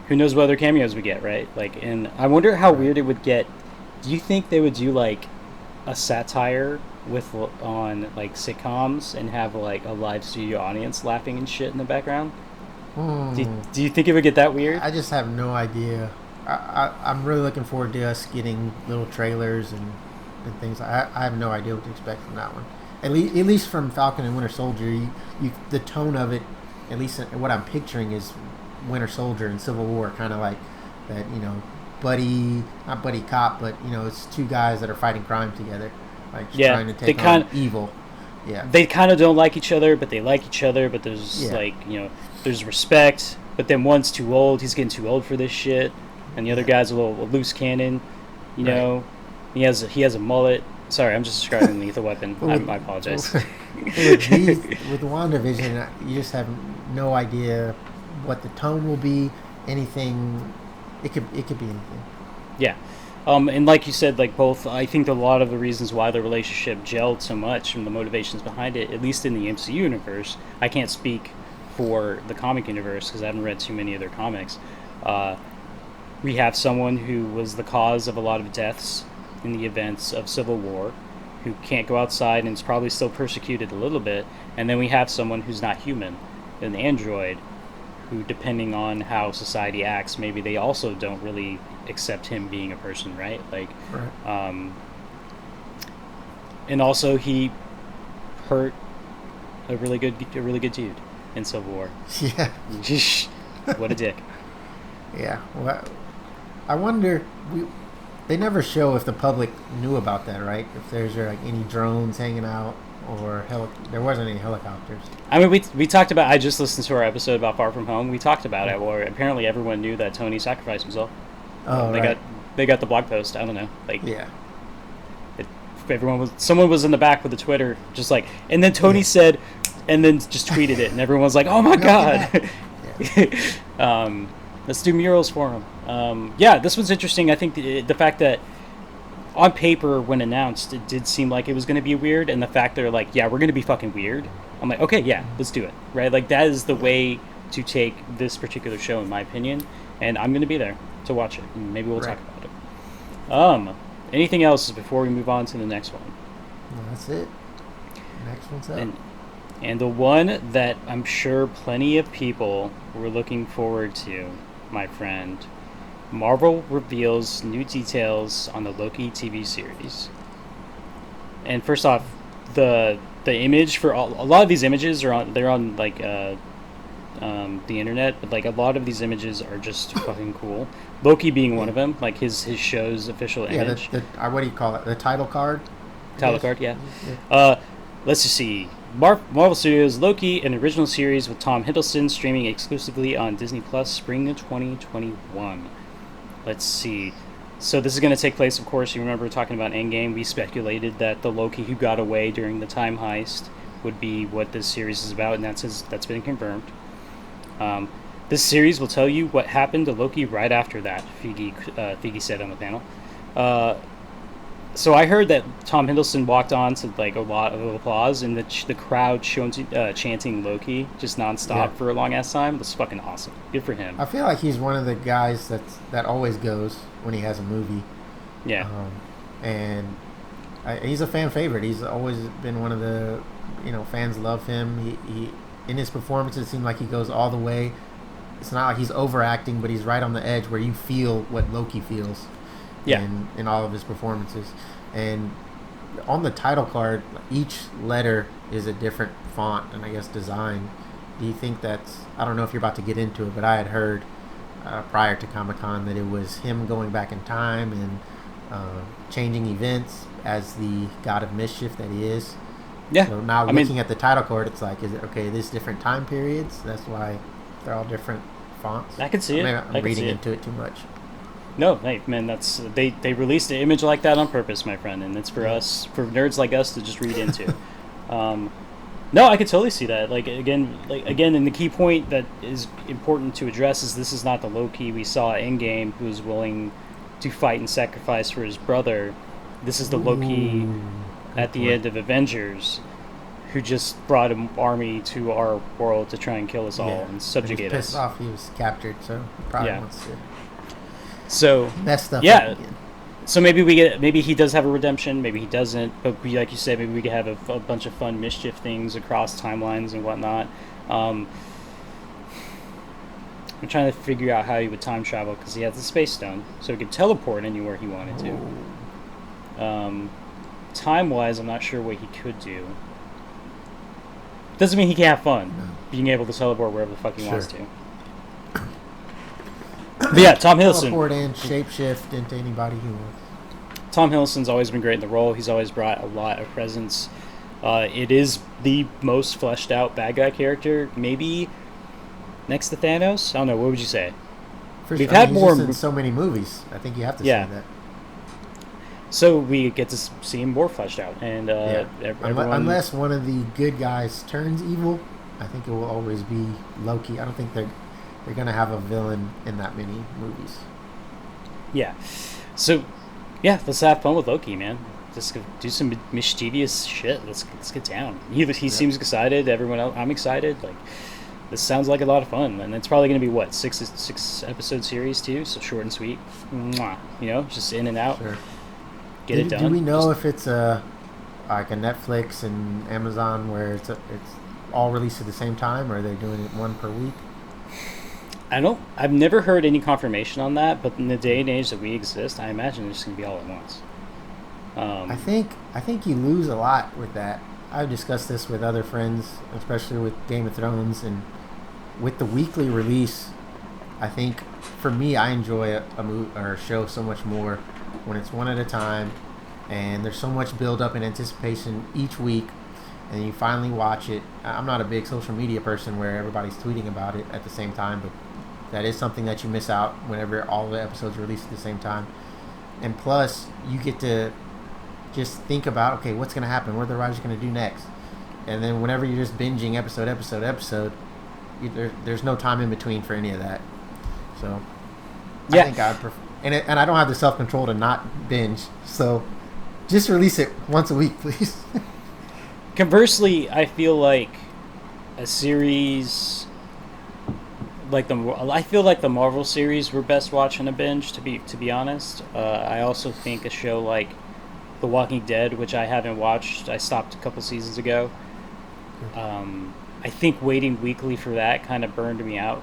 Who knows what other cameos we get, right? Like, and I wonder how weird it would get. Do you think they would do like a satire on like sitcoms and have like a live studio audience laughing and shit in the background? Do you think it would get that weird? I just have no idea. I'm really looking forward to us getting little trailers and things. I have no idea what to expect from that one. At least from Falcon and Winter Soldier, the tone of it, at least what I'm picturing is Winter Soldier and Civil War, kind of like that, you know, not buddy cop, but, you know, it's two guys that are fighting crime together, like trying to take on evil. Yeah, they kind of don't like each other, but they like each other. But there's like, you know, there's respect. But then one's too old; he's getting too old for this shit, and the other guy's a loose cannon. You know, he has a mullet. Sorry, I'm just describing Lethal Weapon. I apologize. with WandaVision, you just have no idea what the tone will be. Anything, it could be anything. Yeah, and like you said, like both, I think a lot of the reasons why the relationship gelled so much and the motivations behind it, at least in the MCU universe, I can't speak for the comic universe because I haven't read too many of their comics. We have someone who was the cause of a lot of deaths in the events of Civil War, who can't go outside and is probably still persecuted a little bit. And then we have someone who's not human, an android, who, depending on how society acts, maybe they also don't really accept him being a person, right? Like, right. And also he hurt a really good dude in Civil War. Yeah. What a dick. Yeah. Well, I wonder. They never show if the public knew about that, right? If there's like any drones hanging out, or there wasn't any helicopters. I mean, we talked about. I just listened to our episode about Far From Home. We talked about it, where apparently everyone knew that Tony sacrificed himself. Oh, right. They got the blog post. I don't know, like, yeah. Someone was in the back with the Twitter, just like, and then Tony said, and then just tweeted it, and everyone was like, "Oh my god!" Let's do murals for him. Yeah, this was interesting. I think the fact that on paper, when announced, it did seem like it was going to be weird, and the fact they're like, "Yeah, we're going to be fucking weird." I'm like, okay, yeah, let's do it, right? Like, that is the way to take this particular show, in my opinion, and I'm going to be there to watch it, and maybe we'll talk about it. Anything else before we move on to the next one? No, that's it. Next one's up. And the one that I'm sure plenty of people were looking forward to, my friend, Marvel reveals new details on the Loki TV series. And first off, the image for a lot of these images are on like the internet, but like a lot of these images are just fucking cool. Loki being one of them, like his show's official image. Yeah, what do you call it? The title card? Title card, yeah. Let's just see. Marvel Studios' Loki, an original series with Tom Hiddleston, streaming exclusively on Disney Plus spring of 2021. Let's see. So this is going to take place, of course, you remember talking about Endgame. We speculated that the Loki who got away during the time heist would be what this series is about, and that's been confirmed. This series will tell you what happened to Loki right after that, Feige said on the panel. So I heard that Tom Hiddleston walked on to like a lot of applause, and the crowd chanting Loki just nonstop for a long ass time. It was fucking awesome. Good for him. I feel like he's one of the guys that always goes when he has a movie. Yeah. And he's a fan favorite. He's always been one of the, fans love him. He in his performances, it seems like he goes all the way. It's not like he's overacting, but he's right on the edge where you feel what Loki feels. Yeah. In all of his performances. And on the title card, each letter is a different font and I guess design. Do you think I don't know if you're about to get into it, but I had heard prior to Comic-Con that it was him going back in time and changing events as the god of mischief that he is. Yeah. So now looking at the title card, it's like, is it okay, there's different time periods? That's why they're all different fonts. I can see it. I'm reading into it too much. No, hey, man, they released an image like that on purpose, my friend, and it's for us, for nerds like us to just read into. No, I could totally see that. Again, and the key point that is important to address is this is not the Loki we saw in Endgame who was willing to fight and sacrifice for his brother. This is the Loki at the end of Avengers who just brought an army to our world to try and kill us all and subjugate us. He was pissed off. He was captured, so he probably wants to. So messed up. Yeah. So maybe he does have a redemption. Maybe he doesn't. But like you said, maybe we could have a bunch of fun mischief things across timelines and whatnot. I'm trying to figure out how he would time travel because he has the space stone, so he could teleport anywhere he wanted to. Time-wise, I'm not sure what he could do. Doesn't mean he can't have fun being able to teleport wherever the fuck he wants to. But yeah, Tom Hiddleston. Teleport and shapeshift into anybody he wants. Tom Hiddleston's always been great in the role. He's always brought a lot of presence. It is the most fleshed out bad guy character, maybe next to Thanos. I don't know. What would you say? We've had more in so many movies. I think you have to say that. So we get to see him more fleshed out, and unless one of the good guys turns evil, I think it will always be Loki. I don't think they're going to have a villain in that many movies. Yeah. So, yeah, let's have fun with Loki, man. Just do some mischievous shit. Let's get down. He seems excited. Everyone else, I'm excited. this sounds like a lot of fun, and it's probably going to be what, six episode series too, so short and sweet. Mwah. You know, just in and out. Sure. Get it done. Do we know if it's like a Netflix and Amazon where it's all released at the same time, or are they doing it one per week? I've never heard any confirmation on that, but in the day and age that we exist, I imagine it's going to be all at once. I think you lose a lot with that. I've discussed this with other friends, especially with Game of Thrones, and with the weekly release. I think for me, I enjoy a movie or a show so much more when it's one at a time, and there's so much build up and anticipation each week, and you finally watch it. I'm not a big social media person where everybody's tweeting about it at the same time, but that is something that you miss out whenever all the episodes are released at the same time. And plus, you get to just think about, okay, what's going to happen? What are the writers going to do next? And then whenever you're just binging episode, there's no time in between for any of that. So yeah. I think I'd prefer, and I don't have the self-control to not binge. So just release it once a week, please. Conversely, I feel like a series I feel like the Marvel series were best watched on a binge. To be honest, I also think a show like The Walking Dead, which I haven't watched, I stopped a couple seasons ago. I think waiting weekly for that kind of burned me out.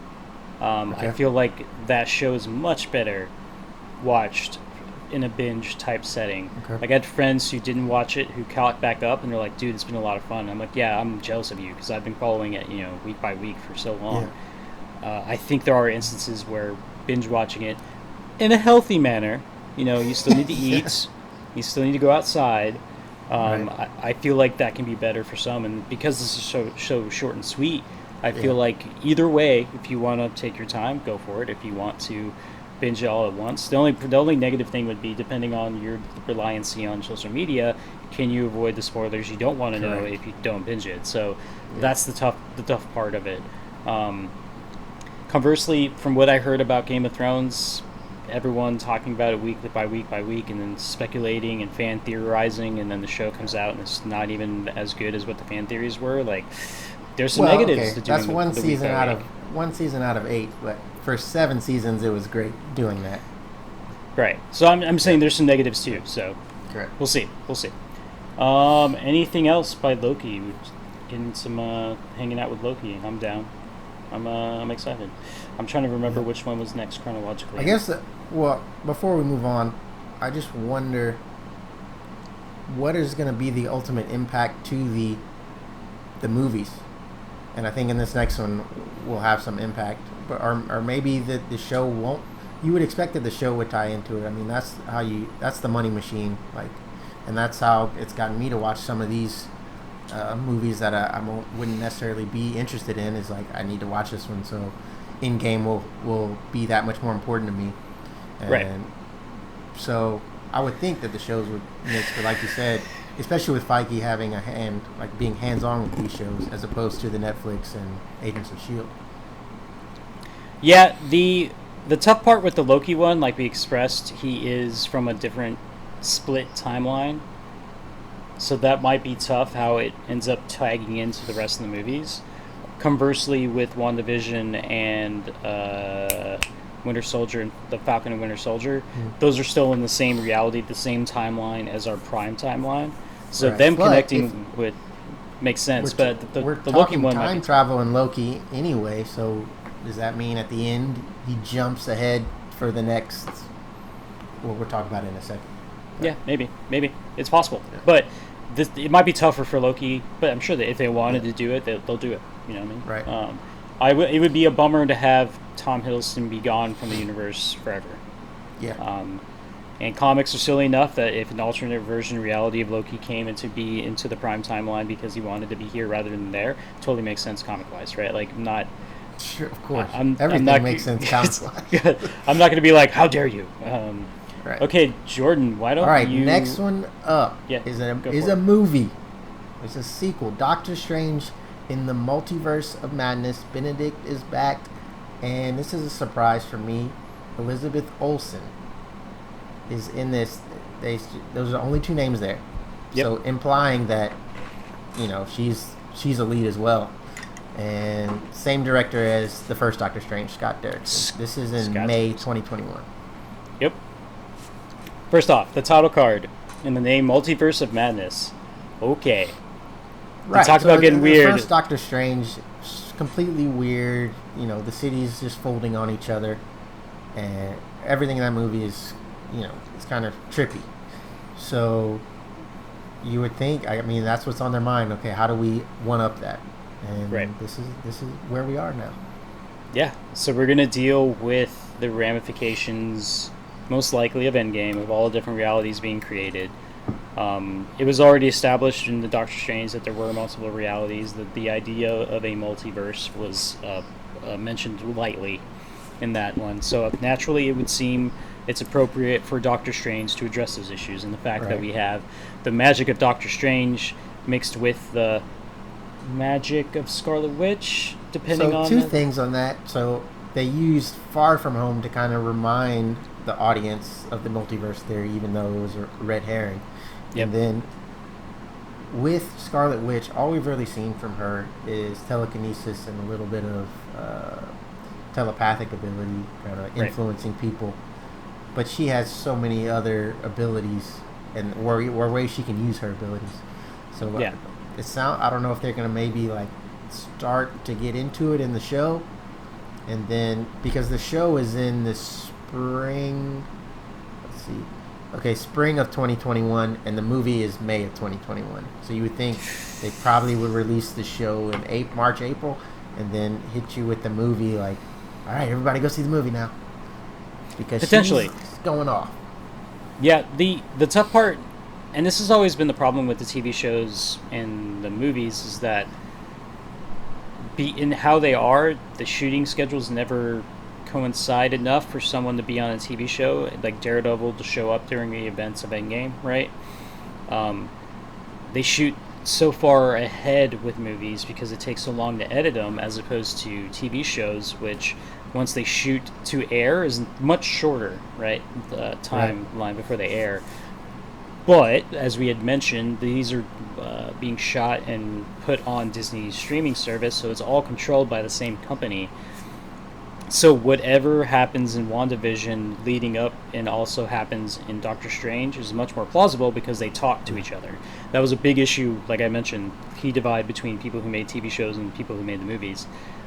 Okay. I feel like that show is much better watched in a binge type setting. Okay. Like I had friends who didn't watch it who caught back up and they're like, dude, it's been a lot of fun. I'm like, yeah, I'm jealous of you because I've been following it, week by week for so long. Yeah. I think there are instances where binge watching it in a healthy manner, you still need to eat, you still need to go outside. Right. I feel like that can be better for some, and because this is so short and sweet, I feel like either way, if you want to take your time, go for it. If you want to binge it all at once, the only negative thing would be, depending on your reliancy on social media, can you avoid the spoilers you don't want to know if you don't binge it? So that's the tough part of it. Conversely, from what I heard about Game of Thrones, everyone talking about it week by week, and then speculating and fan theorizing, and then the show comes out and it's not even as good as what the fan theories were. Like, there's some negatives to doing. That's one season out of 8, but for 7 seasons it was great doing that. Right. So I'm saying there's some negatives too. So correct. We'll see. Anything else by Loki? We're getting some hanging out with Loki. I'm down. I'm excited. I'm trying to remember which one was next chronologically. I guess, before we move on, I just wonder what is going to be the ultimate impact to the movies. And I think in this next one we'll have some impact. But or maybe the show won't. You would expect that the show would tie into it. I mean, that's the money machine, and that's how it's gotten me to watch some of these movies that I wouldn't necessarily be interested in. Is like, I need to watch this one, so in-game will be that much more important to me. And right. So I would think that the shows would mix, but like you said, especially with Feige having a hand, like being hands-on with these shows as opposed to the Netflix and Agents of S.H.I.E.L.D. Yeah, the tough part with the Loki one, like we expressed, he is from a different split timeline. So that might be tough how it ends up tagging into the rest of the movies. Conversely, with WandaVision and Winter Soldier and the Falcon and Winter Soldier, those are still in the same reality, the same timeline as our Prime timeline. So them connecting would make sense. But the Loki one, time travel in Loki anyway. So does that mean at the end he jumps ahead for the next? Well, we'll talk about it in a second. Yeah, maybe it's possible, but it might be tougher for Loki. But I'm sure that if they wanted to do it, they'll do it. You know what I mean? Right. It would be a bummer to have Tom Hiddleston be gone from the universe forever. Yeah. And comics are silly enough that if an alternate version reality of Loki came into the Prime timeline because he wanted to be here rather than there, totally makes sense comic-wise, right? Like, not. Sure, of course. Everything makes sense comic-wise. I'm not going to be like, how dare you? Right. Okay, Jordan, why don't you... All right, next one up is a movie. It's a sequel. Doctor Strange in the Multiverse of Madness. Benedict is back, and this is a surprise for me. Elizabeth Olsen is in this. Those are the only 2 names there. Yep. So implying that, she's a lead as well. and same director as the first Doctor Strange, Scott Derrickson. This is in May 2021. Yep. First off, the title card in the name Multiverse of Madness. Okay. Right. Talk about getting weird. The first Doctor Strange, completely weird. You know, the city's just folding on each other, and everything in that movie is, it's kind of trippy. So you would think, I mean, that's what's on their mind. Okay, how do we one up that? And this is where we are now. Yeah. So we're gonna deal with the ramifications, most likely of Endgame, of all the different realities being created. It was already established in the Doctor Strange that there were multiple realities, that the idea of a multiverse was mentioned lightly in that one. So naturally it would seem it's appropriate for Doctor Strange to address those issues, and the fact that we have the magic of Doctor Strange mixed with the magic of Scarlet Witch, depending on... So two things on that. So they used Far From Home to kind of remind the audience of the multiverse theory, even though it was a red herring. Yep. And then with Scarlet Witch, all we've really seen from her is telekinesis and a little bit of telepathic ability, kind of influencing people. But she has so many other abilities and or ways she can use her abilities. So I don't know if they're going to maybe like start to get into it in the show, and then because the show is in the spring. Let's see. Okay, spring of 2021, and the movie is May of 2021. So you would think they probably would release the show in March, April, and then hit you with the movie like, all right, everybody go see the movie now. Because potentially she's going off. Yeah, the tough part, and this has always been the problem with the TV shows and the movies, is that in how they are, the shooting schedules never coincide enough for someone to be on a TV show like Daredevil to show up during the events of Endgame, right? They shoot so far ahead with movies because it takes so long to edit them, as opposed to TV shows, which once they shoot to air is much shorter, right? The timeline before they air. But as we had mentioned, these are being shot and put on Disney's streaming service, so it's all controlled by the same company. So whatever happens in WandaVision leading up and also happens in Doctor Strange is much more plausible because they talk to each other. That was a big issue, like I mentioned, key divide between people who made TV shows and people who made the movies.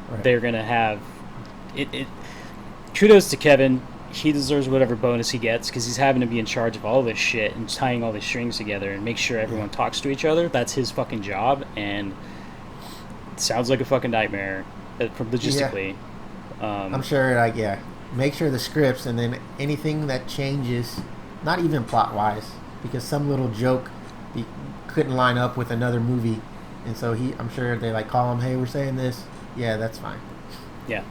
Right. They're going to have... Kudos to Kevin. He deserves whatever bonus he gets because he's having to be in charge of all this shit and tying all these strings together and make sure everyone talks to each other. That's his fucking job, and it sounds like a fucking nightmare logistically. Yeah. I'm sure, make sure the scripts, and then anything that changes, not even plot-wise, because some little joke couldn't line up with another movie, and so I'm sure they call him, hey, we're saying this. Yeah, that's fine. Yeah.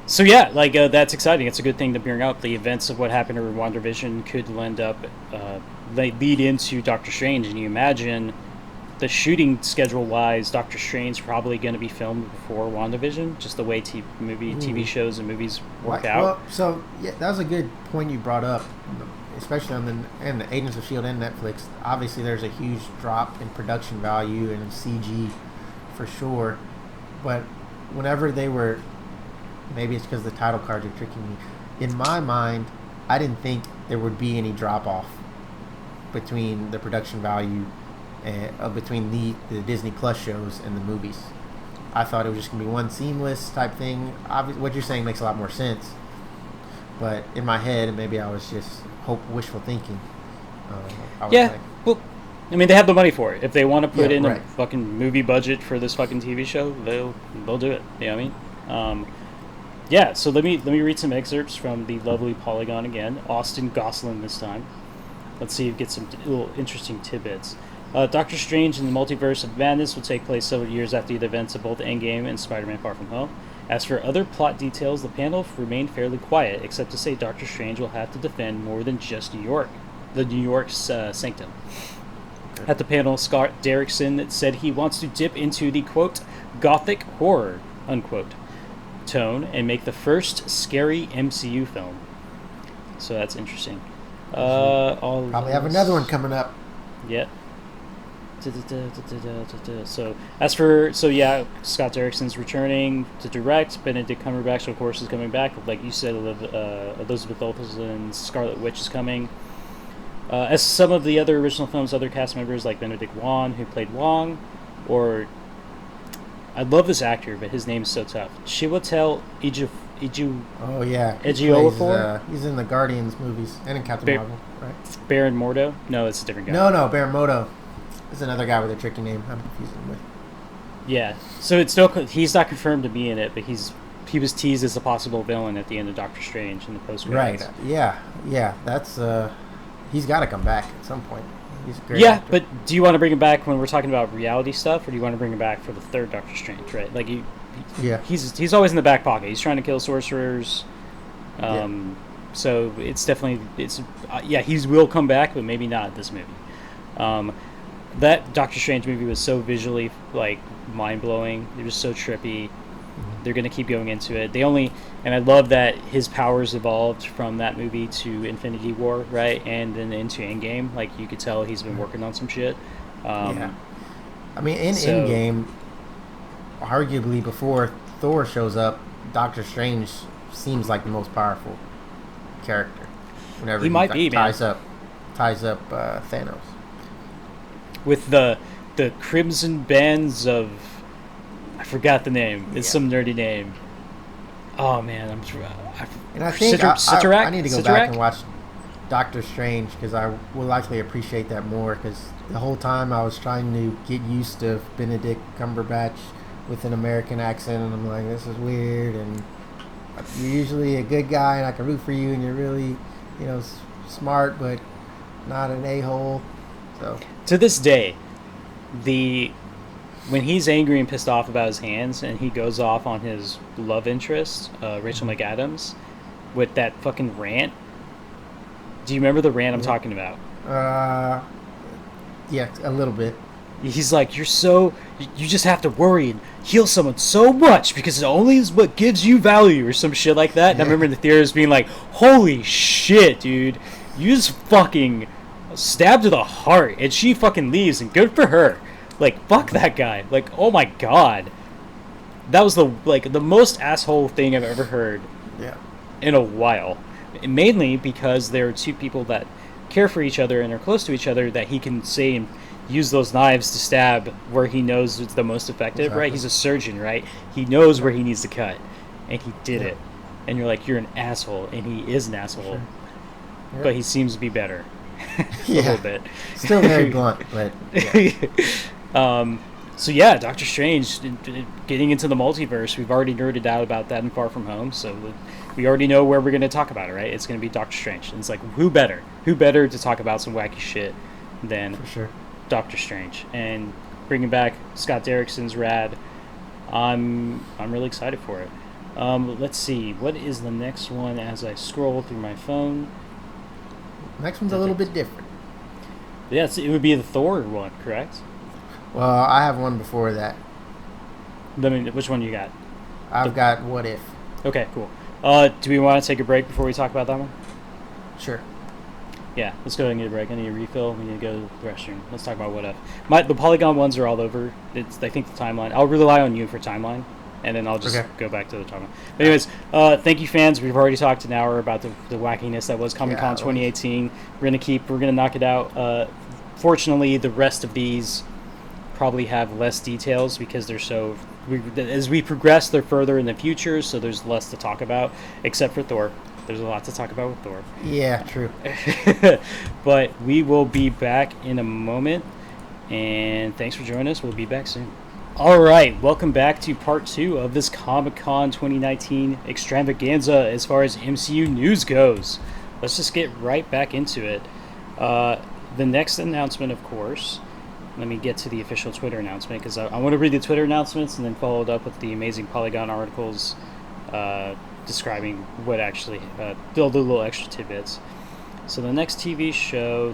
So yeah, that's exciting. It's a good thing to bring up. The events of what happened to WandaVision could lead into Doctor Strange, and you imagine the shooting schedule-wise, Doctor Strange probably going to be filmed before WandaVision, just the way TV shows and movies work out. Well, so yeah, that was a good point you brought up, especially on the Agents of S.H.I.E.L.D. and Netflix. Obviously, there's a huge drop in production value and in CG for sure, but whenever they were, maybe it's because the title cards are tricking me. In my mind, I didn't think there would be any drop-off between the production value between the Disney Plus shows and the movies. I thought it was just going to be one seamless type thing. What you're saying makes a lot more sense. But in my head, maybe I was just wishful thinking. Well, I mean, they have the money for it. If they want to put in a fucking movie budget for this fucking TV show, they'll do it. You know what I mean? So let me read some excerpts from the lovely Polygon again. Austin Gosselin this time. Let's see if we get some little interesting tidbits. Doctor Strange and the Multiverse of Madness will take place several years after the events of both Endgame and Spider-Man Far From Home. As for other plot details, the panel remained fairly quiet, except to say Doctor Strange will have to defend more than just New York, the New York's sanctum. At the panel, Scott Derrickson said he wants to dip into the, quote, gothic horror, unquote, tone and make the first scary MCU film. So that's interesting. Probably have another one coming up. Yeah. So Scott Derrickson's returning to direct. Benedict Cumberbatch, of course, is coming back. Like you said, Elizabeth Olsen's Scarlet Witch is coming. As some of the other original films, other cast members like Benedict Wong, who played Wong, or I love this actor, but his name is so tough. Chiwetel Ejiofor. Oh yeah, Ejiofor. He's in the Guardians movies and in Captain Marvel, right? Baron Mordo? No, it's a different guy. No, Baron Mordo. There's another guy with a tricky name. I'm confusing him with. Yeah, so it's still he's not confirmed to be in it, but he was teased as a possible villain at the end of Doctor Strange in the post credits. Right. Yeah. That's he's got to come back at some point. He's a great actor. But do you want to bring him back when we're talking about reality stuff, or do you want to bring him back for the third Doctor Strange? Right? Like he's always in the back pocket. He's trying to kill sorcerers. So it's definitely he will come back, but maybe not this movie. That Doctor Strange movie was so visually like mind blowing. It was so trippy. They're going to keep going into it. And I love that his powers evolved from that movie to Infinity War, right? And then into Endgame. Like, you could tell he's been working on some shit. I mean, in Endgame, arguably before Thor shows up, Doctor Strange seems like the most powerful character. Whenever he ties up Thanos. With the Crimson Bands of... I forgot the name. It's some nerdy name. Oh man, I think I need to go back and watch Doctor Strange because I will likely appreciate that more. Because the whole time I was trying to get used to Benedict Cumberbatch with an American accent, and I'm like, this is weird. And you're usually a good guy, and I can root for you, and you're really, smart, but not an a-hole. So to this day, when he's angry and pissed off about his hands and he goes off on his love interest, Rachel McAdams, with that fucking rant. Do you remember the rant I'm talking about? Yeah, a little bit. He's like, you just have to worry and heal someone so much because it only is what gives you value or some shit like that. And I remember the theaters being like, holy shit, dude. You just fucking stabbed to the heart. And she fucking leaves, and good for her. Like, fuck that guy. Like, oh my god. That was the most asshole thing I've ever heard in a while. And mainly because there are two people that care for each other and are close to each other that he can say and use those knives to stab where he knows it's the most effective, right? He's a surgeon, right? He knows where he needs to cut. And he did it. And you're like, you're an asshole. And he is an asshole. Sure. Yep. But he seems to be better. A little bit. Still very blunt, but Doctor Strange getting into the multiverse. We've already nerded out about that in Far From Home, so we already know where we're going to talk about it, right? It's going to be Doctor Strange. And it's like, who better to talk about some wacky shit than Doctor Strange? And bringing back Scott Derrickson's rad. I'm really excited for it. Let's see, what is the next one as I scroll through my phone? Next one's a little bit different. Yes, it would be the Thor one, correct? Well, I have one before that. Which one you got? I've got What If. Okay, cool. Do we want to take a break before we talk about that one? Sure. Yeah, let's go ahead and get a break. I need a refill. We need to go to the restroom. Let's talk about What If. The Polygon ones are all over. I think the timeline. I'll rely on you for timeline, and then I'll just go back to the timeline. But anyways, thank you, fans. We've already talked an hour about the wackiness that was Comic-Con 2018. We're gonna knock it out. Fortunately, the rest of these probably have less details because they're as we progress, they're further in the future, so there's less to talk about, except for Thor. There's a lot to talk about with Thor. Yeah, true. But we will be back in a moment, and thanks for joining us. We'll be back soon. All right, welcome back to part 2 of this Comic-Con 2019 extravaganza as far as MCU news goes. Let's just get right back into it. The next announcement, of course, let me get to the official Twitter announcement because I want to read the Twitter announcements and then follow it up with the amazing Polygon articles describing what actually, build a little extra tidbits. So the next TV show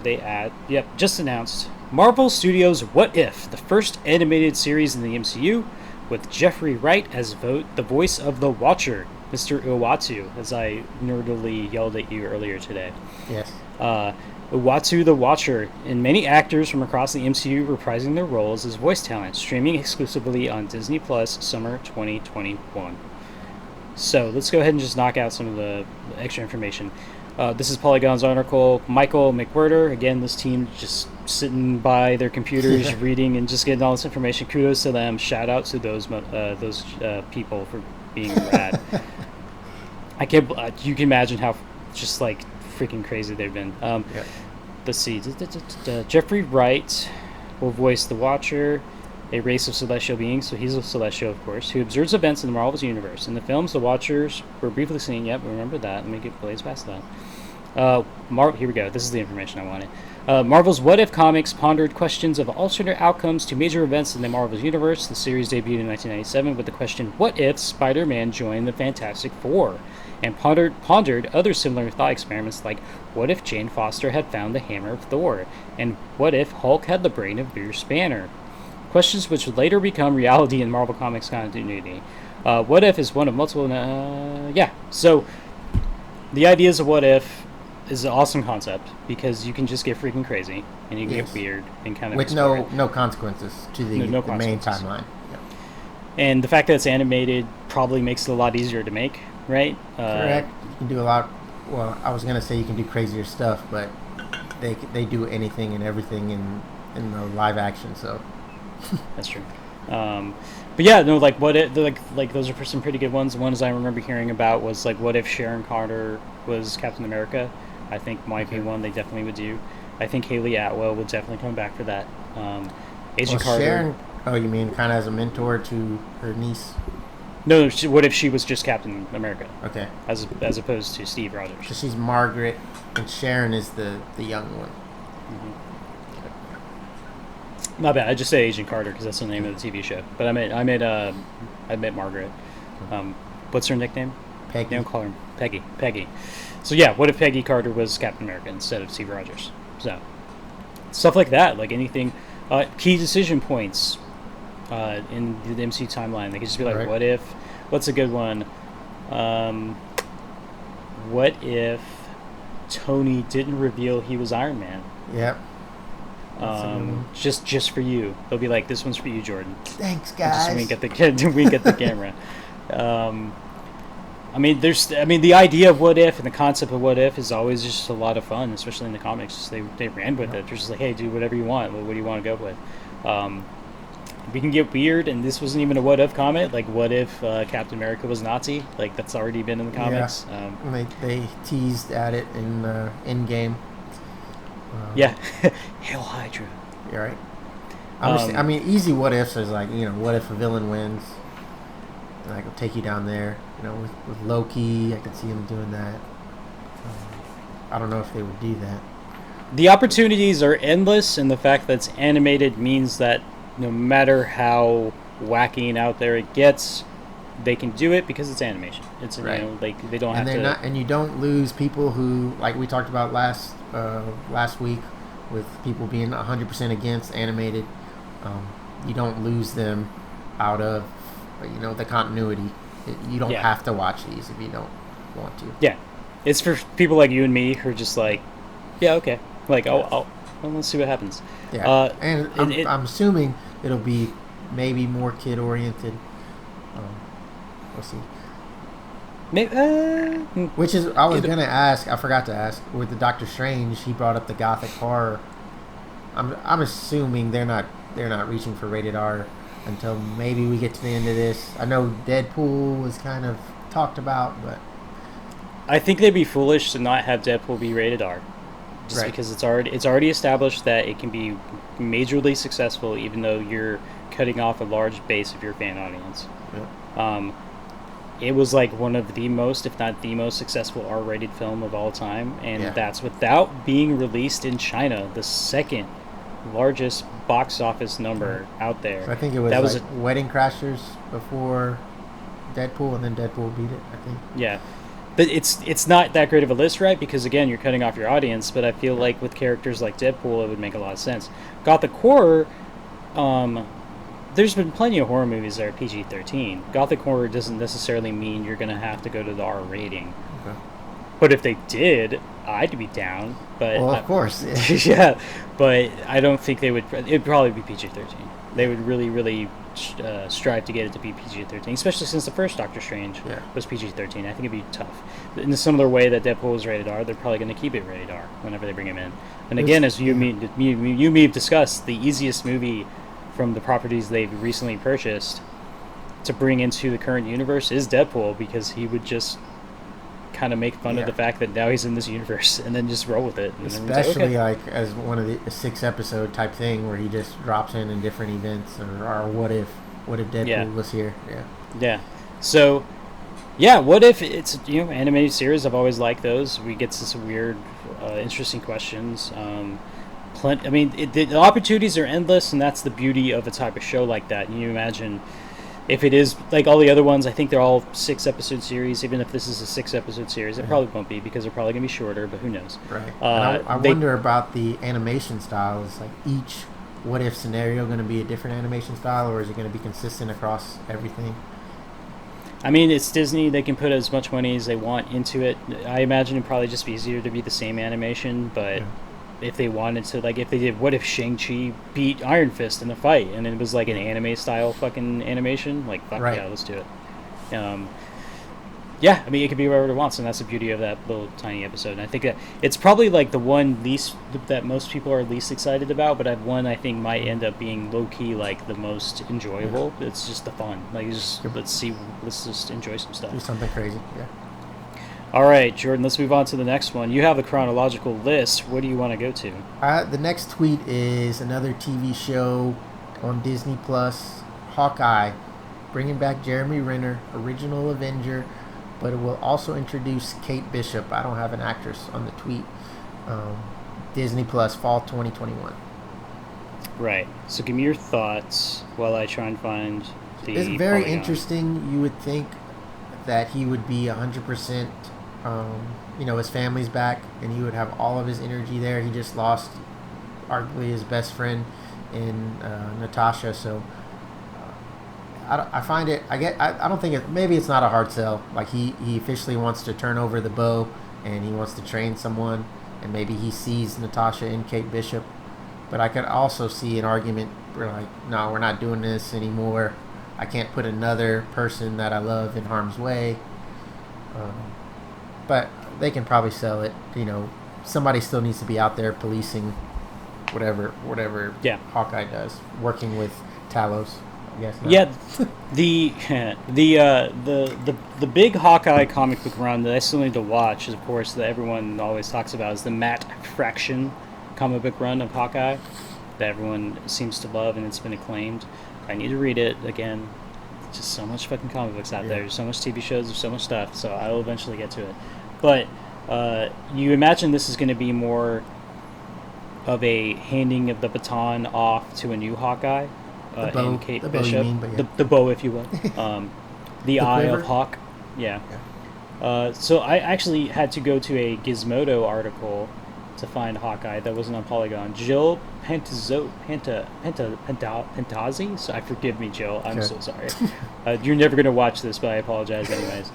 just announced Marvel Studios' What If, the first animated series in the MCU, with Jeffrey Wright as the voice of the Watcher, Mr. Uatu, as I nerdily yelled at you earlier today. Yes. Uatu the Watcher, and many actors from across the MCU reprising their roles as voice talent, streaming exclusively on Disney Plus summer 2021. So let's go ahead and just knock out some of the extra information. This is Polygon's article. Michael McWhirter, again, this team just sitting by their computers, reading and just getting all this information. Kudos to them. Shout out to those people for being rad. I can't. You can imagine how just like freaking crazy they've been. Let's see. Jeffrey Wright will voice the Watcher, a race of celestial beings, so he's a celestial, of course, who observes events in the Marvel's universe. In the films, the Watchers were briefly seen. Yep, remember that. Let me get blaze past that. Here we go. This is the information I wanted. Marvel's What If comics pondered questions of alternate outcomes to major events in the Marvel's universe. The series debuted in 1997 with the question, what if Spider-Man joined the Fantastic Four? And pondered other similar thought experiments like, what if Jane Foster had found the hammer of Thor? And what if Hulk had the brain of Bruce Banner? Questions which would later become reality in Marvel Comics continuity. What if is one of multiple... So the ideas of what if is an awesome concept because you can just get freaking crazy and you can get weird and kind of... With no consequences to the main timeline. Yeah. And the fact that it's animated probably makes it a lot easier to make, right? Correct. You can do a lot... Well, I was going to say you can do crazier stuff, but they do anything and everything in the live action, so... That's true. But yeah, no, like what if like those are some pretty good ones. The ones I remember hearing about was like what if Sharon Carter was Captain America? I think might be one they definitely would do. I think Haley Atwell would definitely come back for that. Agent Carter. Sharon, you mean kind of as a mentor to her niece? No, what if she was just Captain America? Okay. As opposed to Steve Rogers. So she's Margaret, and Sharon is the young one. Mm-hmm. Not bad. I just say Agent Carter because that's the name of the TV show. But I met Margaret. What's her nickname? Peggy. They don't call her Peggy. Peggy. So yeah, what if Peggy Carter was Captain America instead of Steve Rogers? So stuff like that, like anything. Key decision points in the MC timeline. They could just be like, right. What if? What's a good one? What if Tony didn't reveal he was Iron Man? Yep. Just for you. They'll be like, this one's for you, Jordan. Thanks, guys. Just wink at the camera. The idea of what if and the concept of what if is always just a lot of fun, especially in the comics. They ran with it. They're just like, hey, do whatever you want. What do you want to go with? We can get weird, and this wasn't even a what if comment. Like, what if Captain America was Nazi? Like, that's already been in the comics. Yeah. They teased at it in Endgame. Yeah. Hail Hydra. You're right. Easy what ifs is like, what if a villain wins? And I could take you down there. With Loki, I could see him doing that. I don't know if they would do that. The opportunities are endless, and the fact that it's animated means that no matter how wacky and out there it gets, they can do it because it's animation. It's right. They don't have to. And you don't lose people who, like we talked about last week, with people being 100% against animated. You don't lose them out of the continuity. You don't have to watch these if you don't want to. Yeah, it's for people like you and me who are just like, yeah, okay, like let's see what happens. Yeah, I'm assuming it'll be maybe more kid oriented. We'll see. Maybe, which is I was gonna ask. I forgot to ask with the Doctor Strange. He brought up the gothic horror. I'm assuming they're not reaching for rated R until maybe we get to the end of this. I know Deadpool was kind of talked about, but I think they'd be foolish to not have Deadpool be rated R, just because it's already established that it can be majorly successful, even though you're cutting off a large base of your fan audience. Yeah. It was like one of the most, if not the most successful R-rated film of all time, and that's without being released in China, the second largest box office number out there. So I think it was Wedding Crashers before Deadpool, and then Deadpool beat it, I think. Yeah. But it's not that great of a list, right? Because, again, you're cutting off your audience, but I feel like with characters like Deadpool, it would make a lot of sense. Gothic horror, there's been plenty of horror movies that are PG-13. Gothic horror doesn't necessarily mean you're going to have to go to the R rating. Okay. But if they did, I'd be down, but well, of course, yeah, but I don't think they would. It'd probably be PG-13. They would really strive to get it to be PG-13, especially since the first Doctor Strange was PG-13. I think it'd be tough. In a similar way that Deadpool was rated R, they're probably going to keep it rated R whenever they bring him in. And again, as you me have discussed, the easiest movie from the properties they've recently purchased to bring into the current universe is Deadpool, because he would just kind of make fun of the fact that now he's in this universe and then just roll with it. And especially like as one of the 6-episode type thing where he just drops in different events, or what if Deadpool was here? So what if it's animated series? I've always liked those. We get to some weird interesting questions. The opportunities are endless, and that's the beauty of a type of show like that. You imagine if it is like all the other ones, I think they're all 6-episode series. Even if this is a 6-episode series, it probably won't be, because they're probably going to be shorter, but who knows? Right. I wonder about the animation style. Is like each what if scenario going to be a different animation style, or is it going to be consistent across everything? I mean, it's Disney. They can put as much money as they want into it. I imagine it'd probably just be easier to be the same animation, but if they wanted to, like, if they did, what if Shang-Chi beat Iron Fist in a fight, and it was like an anime-style fucking animation? Like, fuck yeah, let's do it. I mean, it could be whatever it wants, and that's the beauty of that little tiny episode. And I think that it's probably like the one that most people are least excited about, but I think might end up being low-key like the most enjoyable. It's just the fun. Like, let's just enjoy some stuff. Do something crazy, All right, Jordan, let's move on to the next one. You have the chronological list. What do you want to go to? The next tweet is another TV show on Disney Plus, Hawkeye, bringing back Jeremy Renner, original Avenger, but it will also introduce Kate Bishop. I don't have an actress on the tweet. Disney Plus, fall 2021. Right. So give me your thoughts while I try and find the It's very Polygon. interesting. You would think that he would be 100%, his family's back, and he would have all of his energy there. He just lost arguably his best friend in Natasha, so I find it. I don't think it. Maybe it's not a hard sell. Like he officially wants to turn over the bow, and he wants to train someone, and maybe he sees Natasha and Kate Bishop. But I could also see an argument where, like, no, we're not doing this anymore. I can't put another person that I love in harm's way. But they can probably sell it. Somebody still needs to be out there policing whatever Hawkeye does, working with Talos. Yeah, the big Hawkeye comic book run that I still need to watch is, of course, that everyone always talks about, is the Matt Fraction comic book run of Hawkeye that everyone seems to love, and it's been acclaimed. I need to read it again. There's just so much fucking comic books out there. There's so much TV shows. There's so much stuff. So I will eventually get to it. But you imagine this is going to be more of a handing of the baton off to a new Hawkeye. And Kate Bishop, the bow, if you will, the Eye of Hawk, so I actually had to go to a Gizmodo article to find Hawkeye that wasn't on Polygon. Jill Pentazzi, so I forgive me, Jill, I'm so sorry. You're never going to watch this, but I apologize anyways.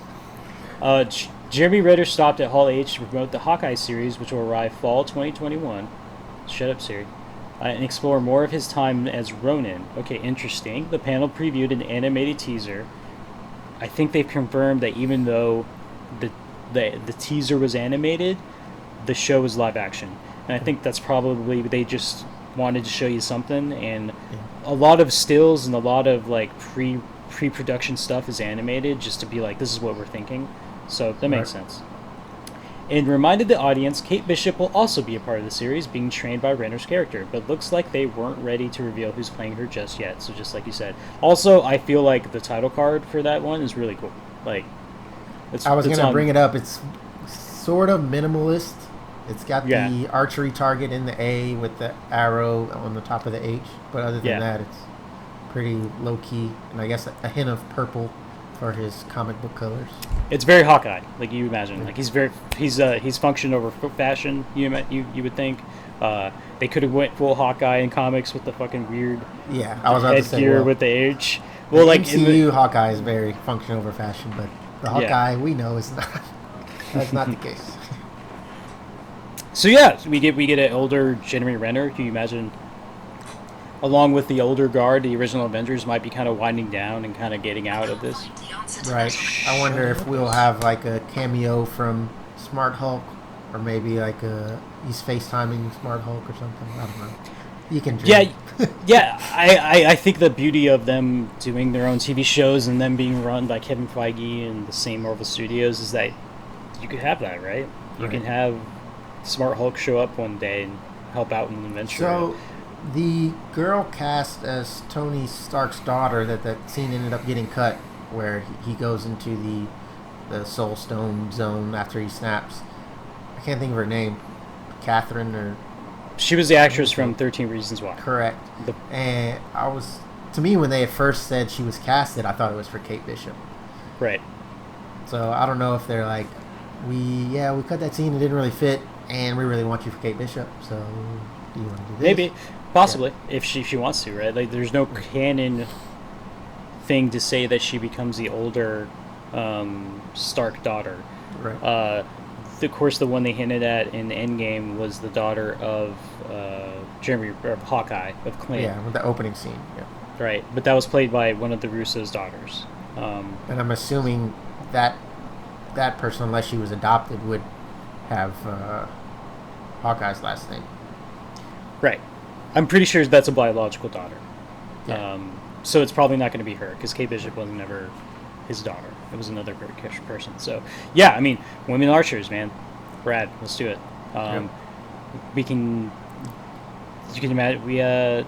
Jeremy Renner stopped at Hall H to promote the Hawkeye series, which will arrive fall 2021. Shut up, Siri. And explore more of his time as Ronin. Okay, interesting. The panel previewed an animated teaser. I think they've confirmed that even though the teaser was animated, the show was live action. And I think that's probably, they just wanted to show you something, and a lot of stills and a lot of like pre-production stuff is animated just to be like, this is what we're thinking. So that makes sense. And reminded the audience Kate Bishop will also be a part of the series, being trained by Renner's character, but looks like they weren't ready to reveal who's playing her just yet, so just like you said. Also, I feel like the title card for that one is really cool. Like, I was going to bring it up. It's sort of minimalist. It's got the archery target in the A with the arrow on the top of the H, but other than that, it's pretty low-key, and I guess a hint of purple for his comic book colors. It's very Hawkeye, like you imagine. Like he's functioned over fashion. You would think. They could have went full Hawkeye in comics with the fucking weird headgear with the H. Well, like MCU Hawkeye is very function over fashion, but the Hawkeye we know is not. That's not the case. So yeah, we get an older Jeremy Renner. Can you imagine? Along with the older guard, the original Avengers might be kind of winding down and kind of getting out of this. Right. I wonder if we'll have like a cameo from Smart Hulk, or maybe like he's FaceTiming Smart Hulk or something. I don't know. You can dream. Yeah. I think the beauty of them doing their own TV shows and them being run by Kevin Feige and the same Marvel Studios is that you could have that, right? You can have Smart Hulk show up one day and help out in an adventure. So, the girl cast as Tony Stark's daughter, that scene ended up getting cut, where he goes into the Soul Stone zone after he snaps. I can't think of her name. Catherine or... She was the actress from 13 Reasons Why. Correct. And to me, when they at first said she was casted, I thought it was for Kate Bishop. Right. So I don't know if they're like, we cut that scene, it didn't really fit, and we really want you for Kate Bishop, so do you want to do this? Maybe. Possibly. Yeah. If she wants to, right? Like, there's no canon thing to say that she becomes the older Stark daughter. Right. Of course, the one they hinted at in Endgame was the daughter of Hawkeye, of Clint. Yeah, with the opening scene. Yeah. Right, but that was played by one of the Russo's daughters. And I'm assuming that person, unless she was adopted, would have Hawkeye's last name. Right. I'm pretty sure that's a biological daughter. Yeah. So it's probably not going to be her, because Kate Bishop wasn't ever his daughter. It was another person. So, yeah, I mean, women archers, man. Brad, let's do it. We can... You can imagine...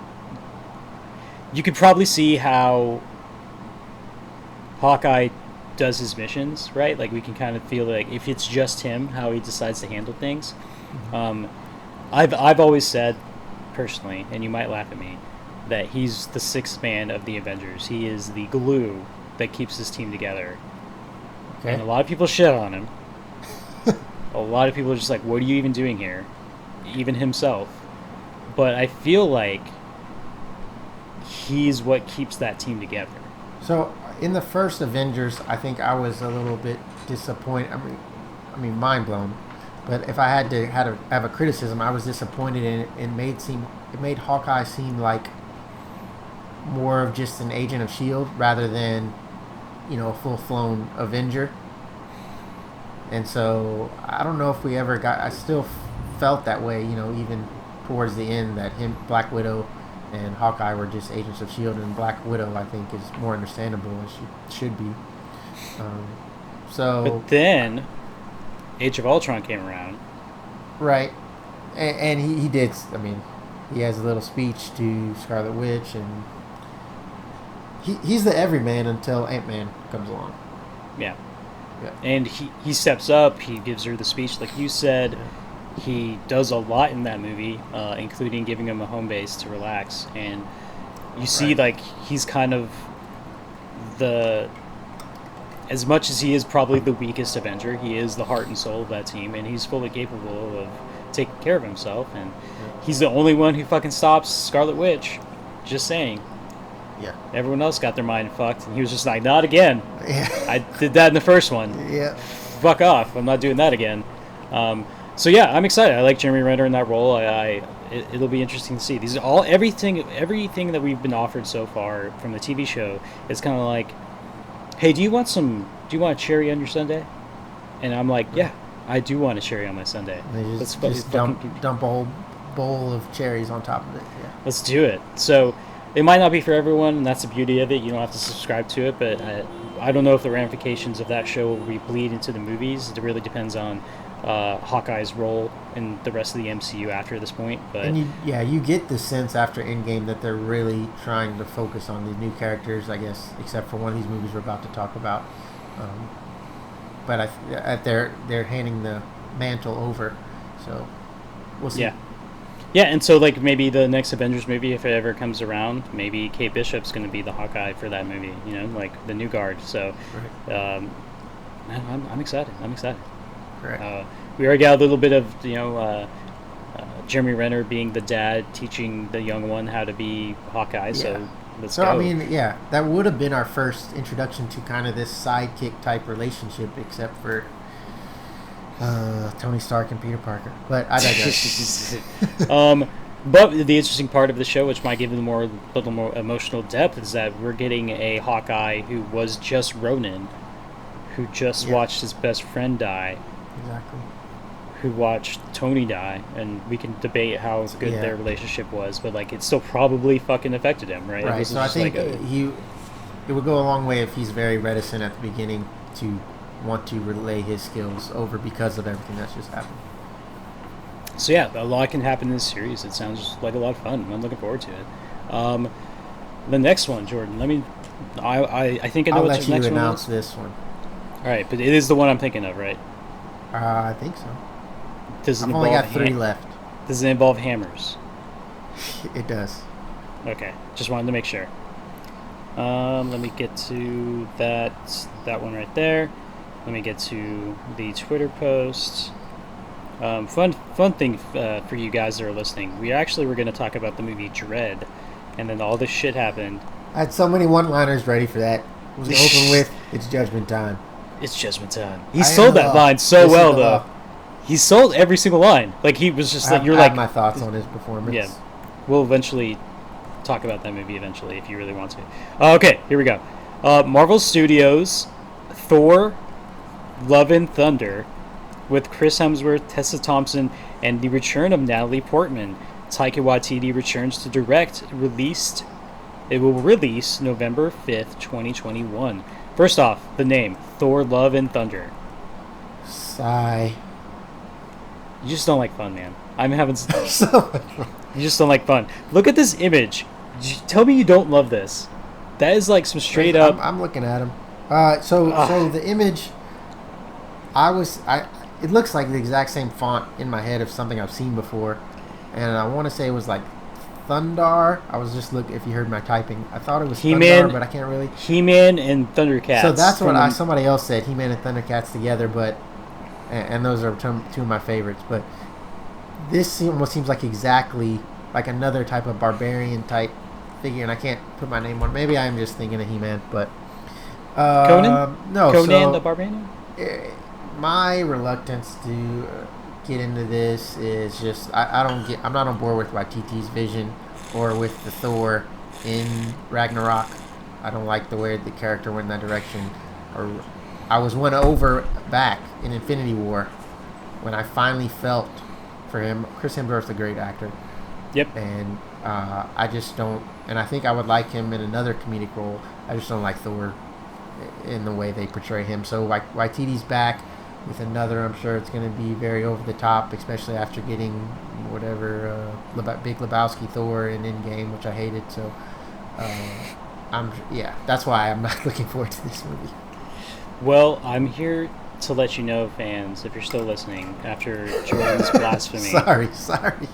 you could probably see how Hawkeye does his missions, right? Like, we can kind of feel like if it's just him, how he decides to handle things. I've always said, personally, and you might laugh at me, that he's the sixth man of the Avengers. He is the glue that keeps his team together. Okay. And a lot of people shit on him. A lot of people are just like, what are you even doing here? Even himself. But I feel like he's what keeps that team together. So, in the first Avengers, I think I was a little bit disappointed. I mean, mind blown. But if I had to have a criticism, I was disappointed in it. It made Hawkeye seem like more of just an agent of S.H.I.E.L.D. rather than, a full-flown Avenger. And so, I don't know if we ever I still felt that way, even towards the end, that Black Widow and Hawkeye were just agents of S.H.I.E.L.D. and Black Widow, I think, is more understandable as she should be. But then Age of Ultron came around. Right. And he did, he has a little speech to Scarlet Witch, and he's the everyman until Ant-Man comes along. Yeah. And he steps up, he gives her the speech like you said. Yeah. He does a lot in that movie, including giving him a home base to relax. And you see, like, he's kind of as much as he is probably the weakest Avenger, he is the heart and soul of that team, and he's fully capable of taking care of himself. And he's the only one who fucking stops Scarlet Witch. Just saying. Yeah. Everyone else got their mind fucked, and he was just like, not again. Yeah. I did that in the first one. Yeah. Fuck off. I'm not doing that again. So yeah, I'm excited. I like Jeremy Renner in that role. It'll be interesting to see. These are everything that we've been offered so far from the TV show is kind of like, hey, do you want a cherry on your sundae? And I'm like, yeah, I do want a cherry on my sundae. Just dump a whole bowl of cherries on top of it. Yeah. Let's do it. So it might not be for everyone, and that's the beauty of it. You don't have to subscribe to it, but I don't know if the ramifications of that show will bleed into the movies. It really depends on Hawkeye's role in the rest of the MCU after this point. But and you get the sense after Endgame that they're really trying to focus on these new characters, I guess, except for one of these movies we're about to talk about. But they're handing the mantle over, so we'll see. Yeah, and so like maybe the next Avengers movie, if it ever comes around, maybe Kate Bishop's going to be the Hawkeye for that movie. Like the new guard. So, man, I'm excited. Correct. We already got a little bit of Jeremy Renner being the dad teaching the young one how to be Hawkeye. Yeah. So let's go. That would have been our first introduction to kind of this sidekick type relationship, except for Tony Stark and Peter Parker. But I digress. But the interesting part of the show, which might give it a little more emotional depth, is that we're getting a Hawkeye who was just Ronin, who just watched his best friend die. Exactly. Who watched Tony die, and we can debate how good their relationship was, but like it still probably fucking affected him, right? Right. So I think it would go a long way if he's very reticent at the beginning to want to relay his skills over because of everything that's just happened. So yeah, a lot can happen in this series. It sounds like a lot of fun. I'm looking forward to it. The next one, Jordan. I think I know what your next one is. I'll let you announce this one. All right, but it is the one I'm thinking of, right? I think so. I've only got 3 left. Does it involve hammers? It does. Okay, just wanted to make sure. Let me get to that one right there. Let me get to the Twitter post. Fun thing for you guys that are listening. We actually were going to talk about the movie Dread, and then all this shit happened. I had so many one-liners ready for that. It was open with, "It's judgment time." It's judgment time. He sold that line so well, though. He sold every single line. Like, he was just like, you're like... I have my thoughts on his performance. Yeah. We'll eventually talk about that movie eventually, if you really want to. Okay, here we go. Marvel Studios, Thor, Love and Thunder, with Chris Hemsworth, Tessa Thompson, and the return of Natalie Portman. Taika Waititi returns to direct. It will release November 5th, 2021. First off, the name, Thor, Love and Thunder. Sigh. You just don't like fun, man. I'm having so much fun. You just don't like fun. Look at this image. Tell me you don't love this. That is like some straight up... I'm looking at him. So the image... It looks like the exact same font in my head of something I've seen before. And I want to say it was like Thundar. I was just looking, if you heard my typing. I thought it was Thundar, but I can't really... He-Man and Thundercats. So that's what somebody else said. He-Man and Thundercats together, but... And those are two of my favorites. But this almost seems like exactly like another type of barbarian type figure. And I can't put my name on it. Maybe I'm just thinking of He-Man, but... Conan? No. Conan the Barbarian? My reluctance to get into this is just I'm not on board with Waititi's vision or with the Thor in Ragnarok. I don't like the way the character went in that direction. Or I was won over back in Infinity War when I finally felt for him. Chris Hemsworth's a great actor. Yep. And I just don't. And I think I would like him in another comedic role. I just don't like Thor in the way they portray him. So Waititi's back with another. I'm sure it's going to be very over the top, especially after getting whatever Big Lebowski Thor in Endgame, which I hated. So that's why I'm not looking forward to this movie. Well, I'm here to let you know, fans, if you're still listening after Jordan's blasphemy. Sorry.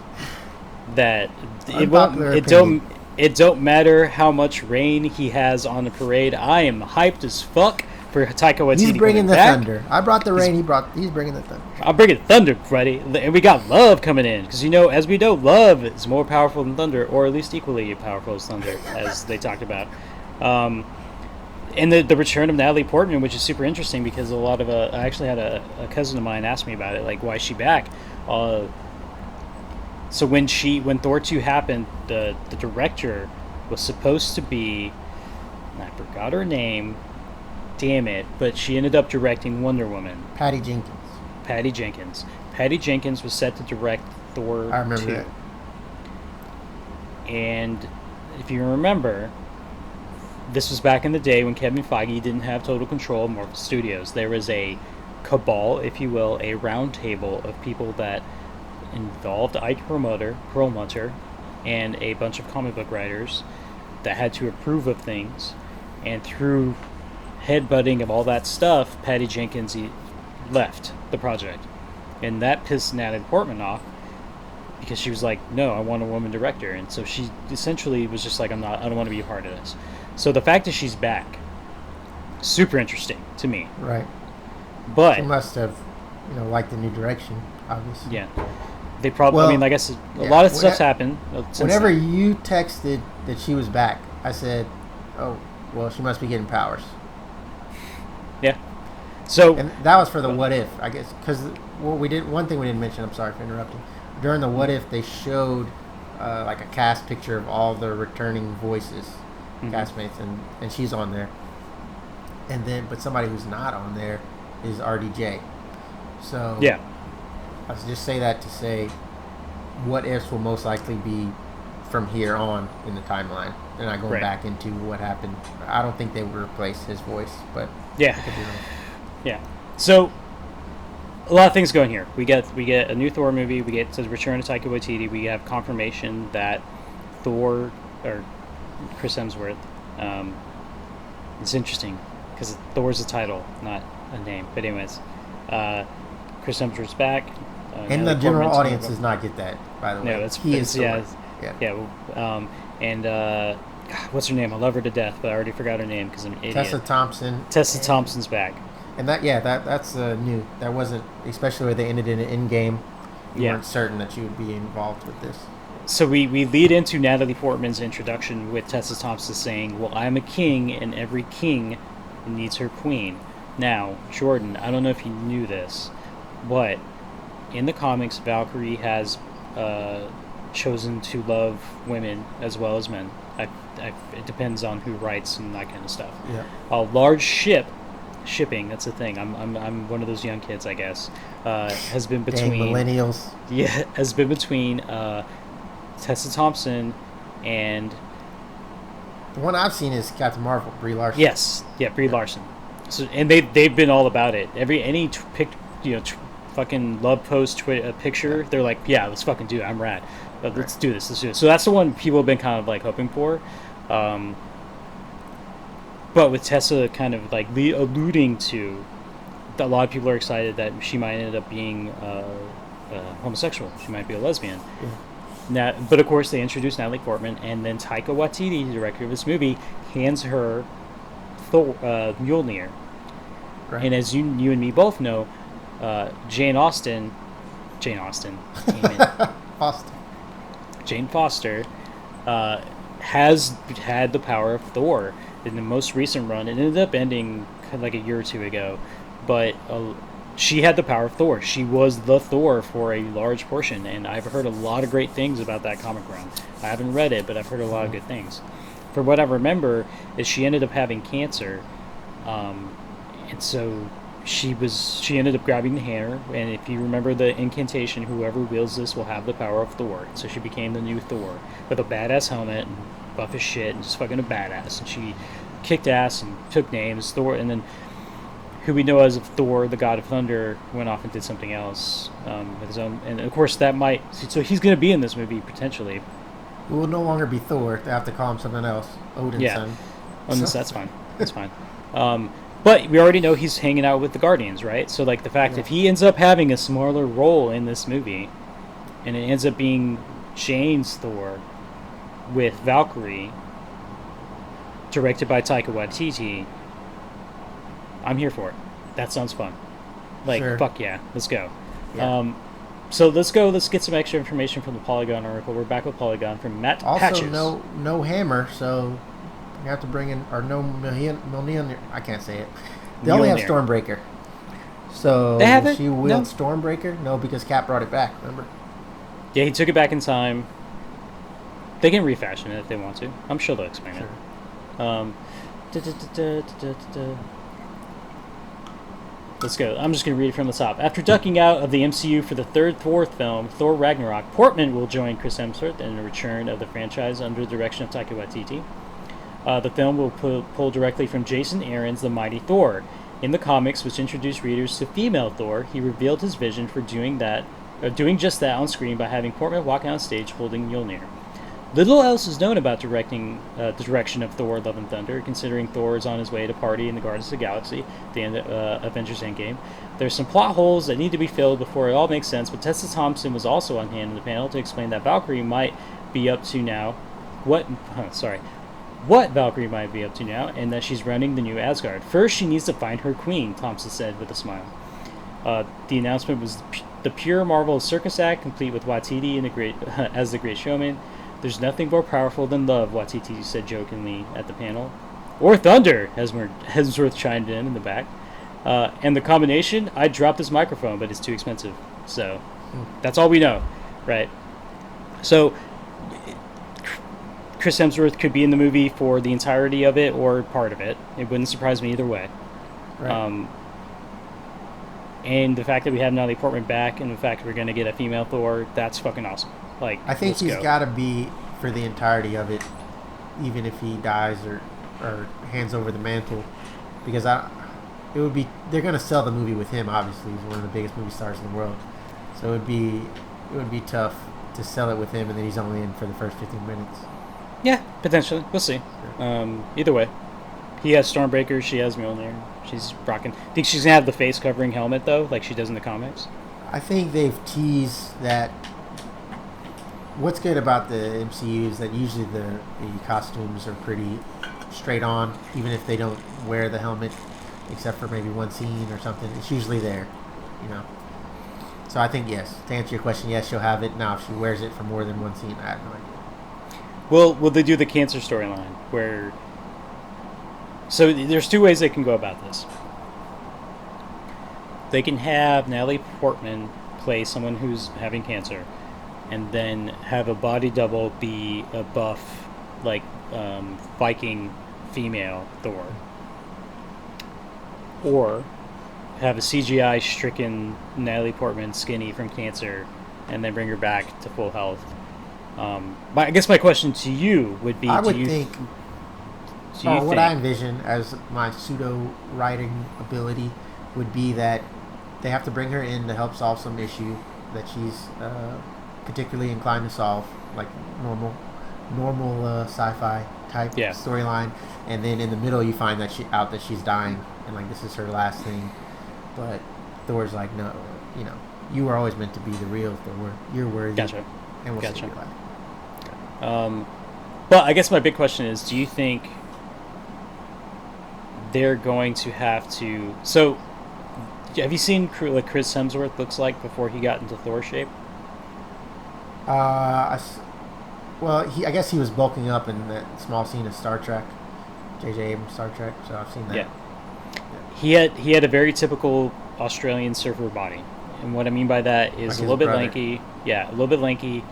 That it don't matter how much rain he has on the parade. I am hyped as fuck for Taika Waititi. He's bringing the thunder. I brought the rain. He's bringing the thunder. I'm bringing thunder, buddy. And we got love coming in because as we know, love is more powerful than thunder, or at least equally powerful as thunder, as they talked about. And the return of Natalie Portman, which is super interesting because a lot of I actually had a cousin of mine ask me about it, like, why is she back? So when Thor 2 happened, the director was supposed to be, I forgot her name, damn it, but she ended up directing Wonder Woman. Patty Jenkins. Patty Jenkins was set to direct Thor 2. I remember that. And if you remember, this was back in the day when Kevin Feige didn't have total control of Marvel Studios. There was a cabal, if you will, a round table of people that involved Ike Perlmutter and a bunch of comic book writers that had to approve of things. And through headbutting of all that stuff, Patty Jenkins left the project. And that pissed Natalie Portman off because she was like, no, I want a woman director. And so she essentially was just like, I don't want to be a part of this. So the fact that she's back, super interesting to me. Right. But she must have, liked the new direction, obviously. Yeah. They probably, like I said, a lot of stuff's happened. Whenever you texted that she was back, I said, oh, well, she must be getting powers. Yeah. So and that was for the what if, I guess, because one thing we didn't mention. I'm sorry for interrupting. During the what if, they showed like a cast picture of all the returning voices, castmates, and she's on there. And then, but somebody who's not on there is RDJ. So yeah, I was just say that to say, what ifs will most likely be from here on in the timeline. They're not going back into what happened. I don't think they would replace his voice, but yeah, So a lot of things going here. We get a new Thor movie. We get the return of Taika Waititi. We have confirmation that Thor or Chris Hemsworth. It's interesting because Thor's a title, not a name. But anyways, Chris Hemsworth's back. And the general audience does not get that, by the way. No, he is Thor. And what's her name? I love her to death, but I already forgot her name because I'm an idiot. Tessa Thompson. Thompson's back. And that's new. That wasn't, especially where they ended in an end game. You weren't certain that you would be involved with this. So we lead into Natalie Portman's introduction with Tessa Thompson saying, "Well, I'm a king, and every king needs her queen." Now, Jordan, I don't know if you knew this, but in the comics, Valkyrie has chosen to love women as well as men. It depends on who writes and that kind of stuff. Yeah. A large shipping, that's the thing. I'm one of those young kids, I guess. Has been between millennials. Yeah, has been between Tessa Thompson and the one I've seen is Captain Marvel, Brie Larson. Yes, yeah, Brie Larson. So and they've been all about it. Fucking love post picture. They're like, yeah, let's fucking do it. I'm rad. But let's do this. So that's the one people have been kind of like hoping for. But with Tessa kind of like alluding to, a lot of people are excited that she might end up being homosexual. She might be a lesbian. Yeah. But of course, they introduced Natalie Portman, and then Taika Waititi, the director of this movie, hands her Mjolnir. Right. And as you and me both know, Jane Foster has had the power of Thor. In the most recent run, it ended up ending kind of like a year or two ago, but she had the power of Thor. She was the Thor for a large portion, and I've heard a lot of great things about that comic run. I haven't read it, but I've heard a lot of good things. For what I remember is she ended up having cancer, and so she ended up grabbing the hammer, and if you remember the incantation, whoever wields this will have the power of Thor. So she became the new Thor with a badass helmet and buff as shit and just fucking a badass. And she kicked ass and took names. Thor, and then who we know as of Thor, the God of Thunder, went off and did something else with his own. And of course that might. So he's going to be in this movie potentially. It will no longer be Thor. They have to call him something else. Odin's son. That's fine. That's fine. But we already know he's hanging out with the Guardians, right? So, like, the fact if he ends up having a smaller role in this movie, and it ends up being Jane's Thor with Valkyrie, directed by Taika Waititi, I'm here for it. That sounds fun. Like, fuck yeah, let's go. Yeah. So let's get some extra information from the Polygon article. We're back with Polygon from Matt Patches. Also, no hammer, so you have to bring in, or no Mjolnir. I can't say it. They only have Stormbreaker. So they have it? She wield Stormbreaker? No, because Cap brought it back, remember? Yeah, he took it back in time. They can refashion it if they want to. I'm sure they'll explain it. Let's go. I'm just going to read it from the top. After ducking out of the MCU for the third Thor film, Thor Ragnarok, Portman will join Chris Hemsworth in the return of the franchise under the direction of Taika Waititi. The film will pull directly from Jason Aaron's The Mighty Thor. In the comics, which introduced readers to female Thor, he revealed his vision for doing just that on screen by having Portman walk on stage holding Mjolnir. Little else is known about the direction of Thor: Love and Thunder, considering Thor is on his way to party in the Guardians of the Galaxy at the end of Avengers Endgame. There's some plot holes that need to be filled before it all makes sense, but Tessa Thompson was also on hand in the panel to explain that Valkyrie might be up to now. What Valkyrie might be up to now, and that she's running the new Asgard. First, she needs to find her queen, Thompson said with a smile. The announcement was the pure Marvel circus act, complete with Waititi as the great showman. There's nothing more powerful than love, Waititi said jokingly at the panel. Or thunder, Hemsworth chimed in the back. And the combination, I dropped this microphone, but it's too expensive. So that's all we know, right? So Chris Hemsworth could be in the movie for the entirety of it or part of it. It wouldn't surprise me either way. Right. And the fact that we have Natalie Portman back, and the fact that we're going to get a female Thor, that's fucking awesome. Like, I think he's got to be for the entirety of it, even if he dies or hands over the mantle, because they're going to sell the movie with him. Obviously, he's one of the biggest movie stars in the world, so it would be tough to sell it with him, and then he's only in for the first 15 minutes. Yeah, potentially. We'll see. Sure. Either way, he has Stormbreaker. She has Mjolnir. She's rocking. Think she's gonna have the face covering helmet though, like she does in the comics? I think they've teased that. What's good about the MCU is that usually the costumes are pretty straight on, even if they don't wear the helmet, except for maybe one scene or something. It's usually there, you know. So I think yes. To answer your question, yes, she'll have it. Now, if she wears it for more than one scene, I have no idea. Well, will they do the cancer storyline where? So there's two ways they can go about this. They can have Natalie Portman play someone who's having cancer, and then have a body double be a buff, like Viking female Thor, or have a CGI-stricken Natalie Portman skinny from cancer, and then bring her back to full health. I guess my question to you would be: what I envision as my pseudo writing ability would be that they have to bring her in to help solve some issue that she's particularly inclined to solve, like normal sci-fi type storyline, and then in the middle you find that she's dying, and like this is her last thing, but Thor's like, no, you know, you were always meant to be the real Thor. You're worthy. Gotcha. And we'll see your life. But I guess my big question is, do you think they're going to have to... So, have you seen what Chris Hemsworth looks like before he got into Thor shape? I guess he was bulking up in that small scene of Star Trek, J.J. Abrams' Star Trek, so I've seen that. Yeah. He had a very typical Australian surfer body. And what I mean by that is a little bit lanky. Yeah, a little bit lanky,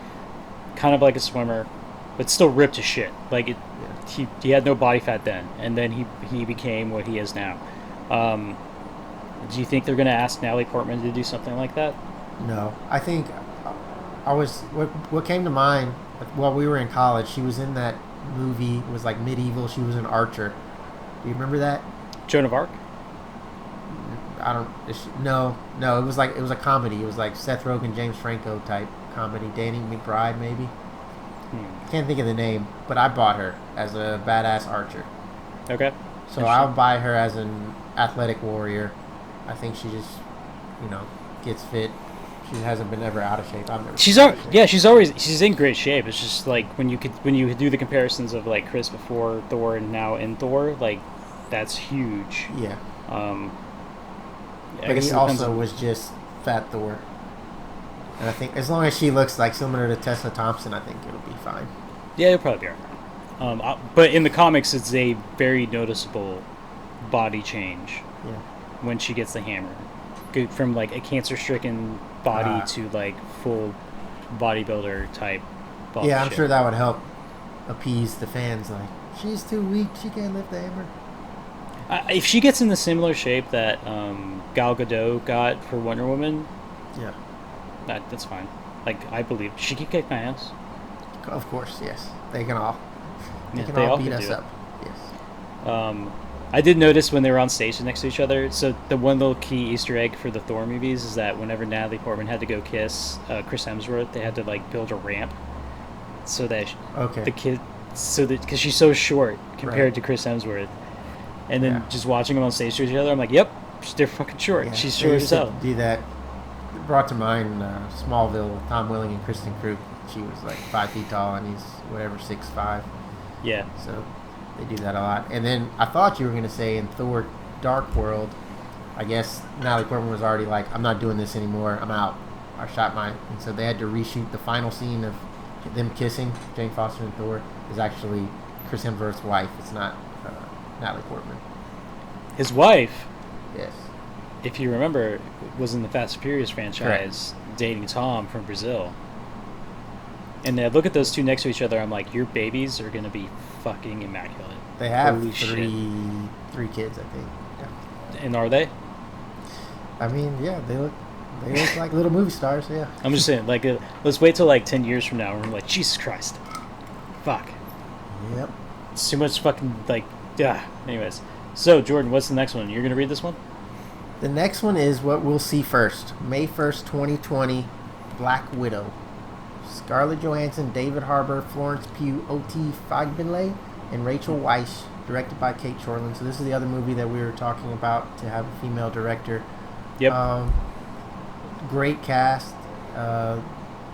kind of like a swimmer, but still ripped to shit. Like he had no body fat then, and then he became what he is now. Do you think they're going to ask Natalie Portman to do something like that? No, I think what came to mind while we were in college. She was in that movie. It was like medieval. She was an archer. Do you remember that? Joan of Arc? No. It was a comedy. It was like Seth Rogen, James Franco type comedy. Danny McBride, maybe. Can't think of the name, but I bought her as a badass archer. Okay. So I'll buy her as an athletic warrior. I think she just, gets fit. She hasn't been ever out of shape. She's in great shape. It's just like when you do the comparisons of like Chris before Thor and now in Thor, like that's huge. Yeah. But he also was just fat Thor. And I think as long as she looks like similar to Tessa Thompson, I think it'll be fine. Yeah, it'll probably be alright. But in the comics, it's a very noticeable body change. Yeah. When she gets the hammer, from like a cancer-stricken body to like full bodybuilder type. Yeah, I'm sure that would help appease the fans. Like, she's too weak; she can't lift the hammer. If she gets in the similar shape that Gal Gadot got for Wonder Woman, yeah, that's fine. Like, I believe she can kick my ass. Of course, yes. They can all beat us up. Yes. I did notice when they were on stage next to each other. So the one little key Easter egg for the Thor movies is that whenever Natalie Portman had to go kiss Chris Hemsworth, they had to like build a ramp so that because she's so short compared to Chris Hemsworth. And then just watching them on stage to each other, I'm like, yep, they're fucking short. Yeah, she's short as hell. Do that. It brought to mind Smallville with Tom Welling and Kristen Krug. She was like 5 feet tall, and he's 6'5". Yeah. So they do that a lot. And then I thought you were going to say in Thor Dark World, I guess Natalie Portman was already like, I'm not doing this anymore. I'm out. I shot mine. And so they had to reshoot the final scene of them kissing. Jane Foster and Thor is actually Chris Hemsworth's wife. It's not Natalie Portman. His wife? Yes. if you remember, was in the Fast and Furious franchise, dating Tom from Brazil. And I look at those two next to each other, I'm like, your babies are going to be fucking immaculate. They have three kids, I think. Yeah. And are they? I mean, yeah, they look like little movie stars, yeah. I'm just saying, like, let's wait till like 10 years from now and we're like, Jesus Christ. Fuck. Yep. It's too much fucking, like, yeah. Anyways. So, Jordan, what's the next one? You're going to read this one? The next one is what we'll see first. May 1st, 2020, Black Widow. Scarlett Johansson, David Harbour, Florence Pugh, O.T. Fagbile, and Rachel Weisz, directed by Kate Shortland. So this is the other movie that we were talking about to have a female director. Yep. Great cast.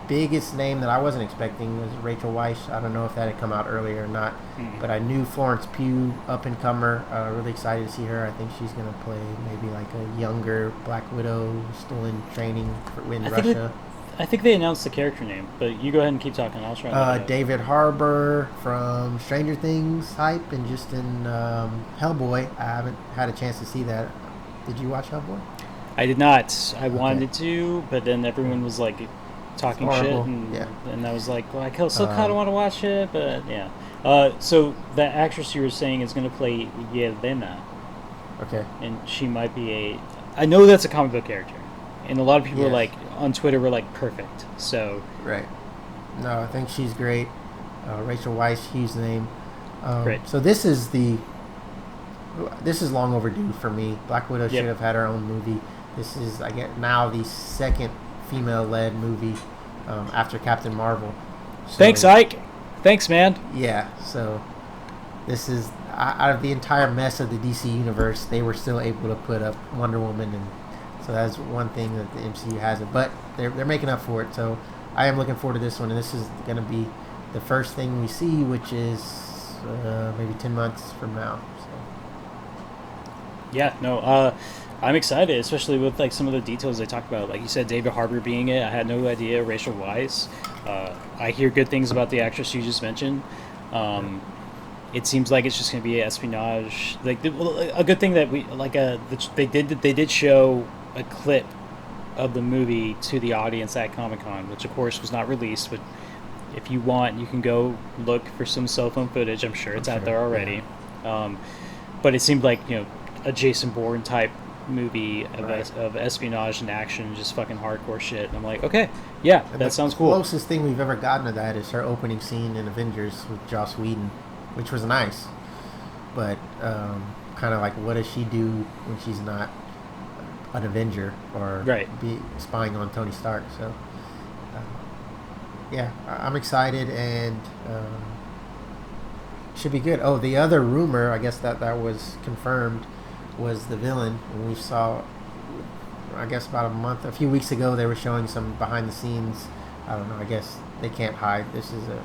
Biggest name that I wasn't expecting was Rachel Weisz. I don't know if that had come out earlier or not, but I knew Florence Pugh, up-and-comer. Really excited to see her. I think she's going to play maybe like a younger Black Widow, still in training in Russia. I think they announced the character name, but you go ahead and keep talking. I'll try. David Harbour from Stranger Things hype and just in Hellboy. I haven't had a chance to see that. Did you watch Hellboy? I did not. I wanted to, but then everyone was like talking shit, and I was like, well, I still kind of want to watch it, but yeah. So the actress you were saying is going to play Yelena. Okay. And she might be I know that's a comic book character, and a lot of people are like on Twitter were like perfect. So. Right. No, I think she's great. Rachel Weisz, Hugh's name. Great. So this is long overdue for me. Black Widow should have had her own movie. This is, I get now, the second female-led movie after Captain Marvel. So, thanks, Ike. Thanks, man. Yeah, so this is, out of the entire mess of the DC universe, they were still able to put up Wonder Woman, and so that's one thing that the MCU hasn't. But they're making up for it, so I am looking forward to this one, and this is going to be the first thing we see, which is maybe 10 months from now. So. Yeah, no, I'm excited, especially with like some of the details they talked about. Like you said, David Harbour being it. I had no idea. Rachel Weisz. I hear good things about the actress you just mentioned. It seems like it's just going to be espionage. Like a good thing that they did show a clip of the movie to the audience at Comic-Con, which of course was not released. But if you want, you can go look for some cell phone footage. I'm sure it's out there already. Yeah. But it seemed like a Jason Bourne type movie of espionage and action, just fucking hardcore shit. And I'm like, okay, yeah, that sounds cool. The closest thing we've ever gotten to that is her opening scene in Avengers with Joss Whedon, which was nice. But kind of like, what does she do when she's not an Avenger or be spying on Tony Stark? So, yeah, I'm excited and should be good. Oh, the other rumor, I guess that was confirmed, was the villain. And we saw, I guess about a few weeks ago, they were showing some behind the scenes. I don't know, I guess they can't hide. This is a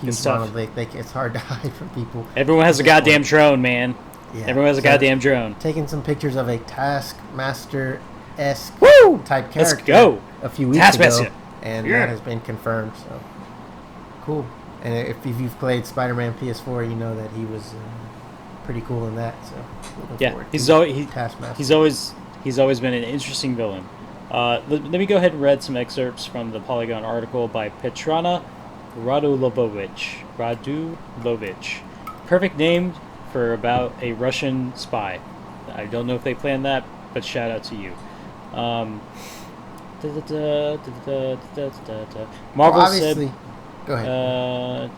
huge monolith. It's hard to hide from people. Everyone has a goddamn drone, man. Yeah. Everyone has a goddamn drone. Taking some pictures of a Taskmaster-esque type character. Let's go. A few weeks ago. And that has been confirmed. So cool. And if you've played Spider-Man PS4, you know that he was pretty cool in that. So he's always been an interesting villain. Let me go ahead and read some excerpts from the Polygon article by Petrana Radulovich. Perfect name for about a Russian spy. I don't know if they planned that, but shout out to you. Marvel said. Go ahead.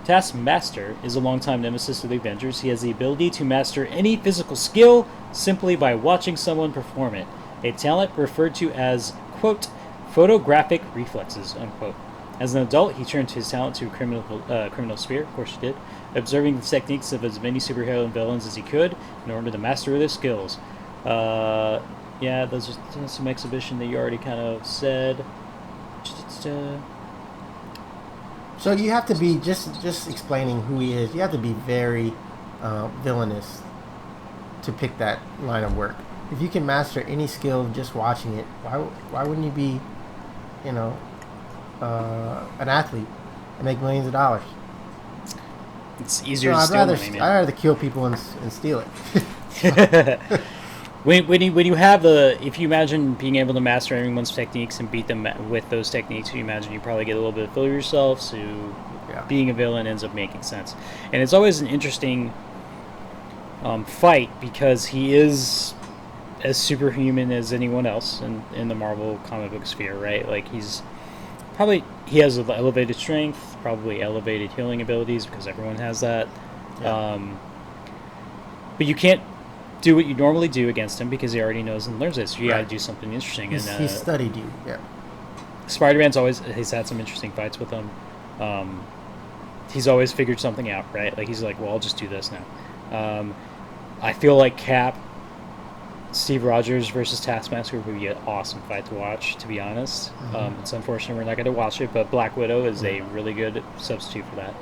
Taskmaster is a longtime nemesis of the Avengers. He has the ability to master any physical skill simply by watching someone perform it. A talent referred to as, quote, photographic reflexes, unquote. As an adult, he turned his talent to criminal sphere, of course he did, observing the techniques of as many superhero and villains as he could in order to master their skills. Yeah, those are some exhibition that you already kind of said. So you have to be, just explaining who he is, you have to be very villainous to pick that line of work. If you can master any skill of just watching it, why wouldn't you be, an athlete and make millions of dollars? It's easier to steal money, man. I'd rather kill people and steal it. when you have if you imagine being able to master everyone's techniques and beat them with those techniques, you imagine you probably get a little bit of feel yourself, so being a villain ends up making sense. And it's always an interesting fight, because he is as superhuman as anyone else in the Marvel comic book sphere, right? Like he has elevated strength, probably elevated healing abilities, because everyone has that. Yeah. But you can't do what you normally do against him, because he already knows and learns it. So you got to do something interesting. He's studied you. Yeah. Spider-Man's he's had some interesting fights with him. He's always figured something out, right? Like he's like, well, I'll just do this now. I feel like Cap, Steve Rogers versus Taskmaster would be an awesome fight to watch, to be honest. Mm-hmm. It's unfortunate we're not going to watch it, but Black Widow is a really good substitute for that.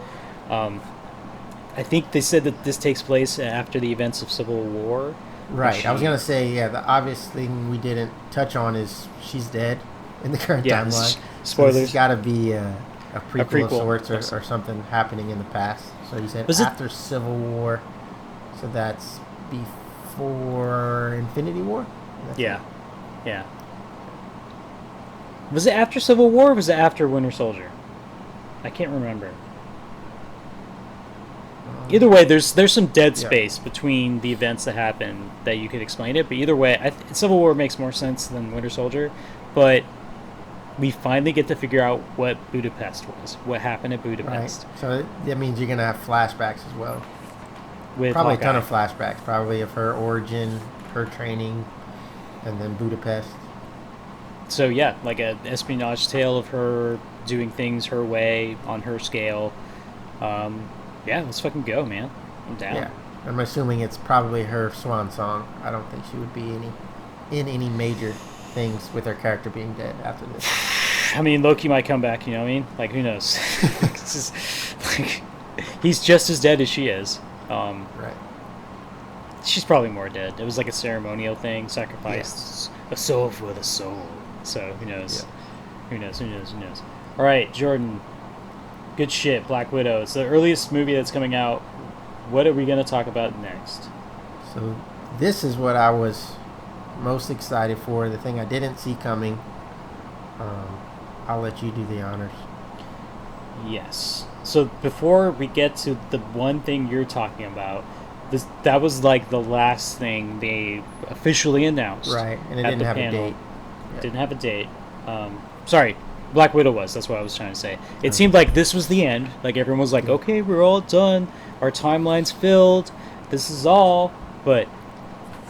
I think they said that this takes place after the events of Civil War. Right. I was going to say, the obvious thing we didn't touch on is she's dead in the current timeline. Spoilers. So it's got to be a prequel of sorts or something happening in the past. So you said after Civil War. So that's before Infinity War? Yeah. Was it after Civil War, or was it after Winter Soldier? I can't remember. Either way, there's some dead space between the events that happen that you could explain it. But either way, Civil War makes more sense than Winter Soldier. But we finally get to figure out what Budapest was, what happened at Budapest. Right. So that means you're going to have flashbacks as well. With probably Hawkeye. A ton of flashbacks, probably of her origin, her training, and then Budapest. So yeah, like an espionage tale of her doing things her way on her scale. Yeah, let's fucking go, man. I'm down. Yeah, I'm assuming it's probably her swan song. I don't think she would be in any major things with her character being dead after this. I mean, Loki might come back. You know what I mean? Like, who knows? It's just, like, he's just as dead as she is. Right. She's probably more dead. It was like a ceremonial thing, sacrificed a soul for the soul. So who knows? Yeah. Who knows? All right, Jordan. Good shit, Black Widow. It's the earliest movie that's coming out. What are we going to talk about next? So this is what I was most excited for, the thing I didn't see coming. I'll let you do the honors. Yes. So before we get to the one thing you're talking about, that was like the last thing they officially announced. Right, and it didn't have a date. Yeah. Didn't have a date. Sorry, Black Widow was. That's what I was trying to say. It seemed like this was the end. Like everyone was like, okay, we're all done. Our timeline's filled. This is all. But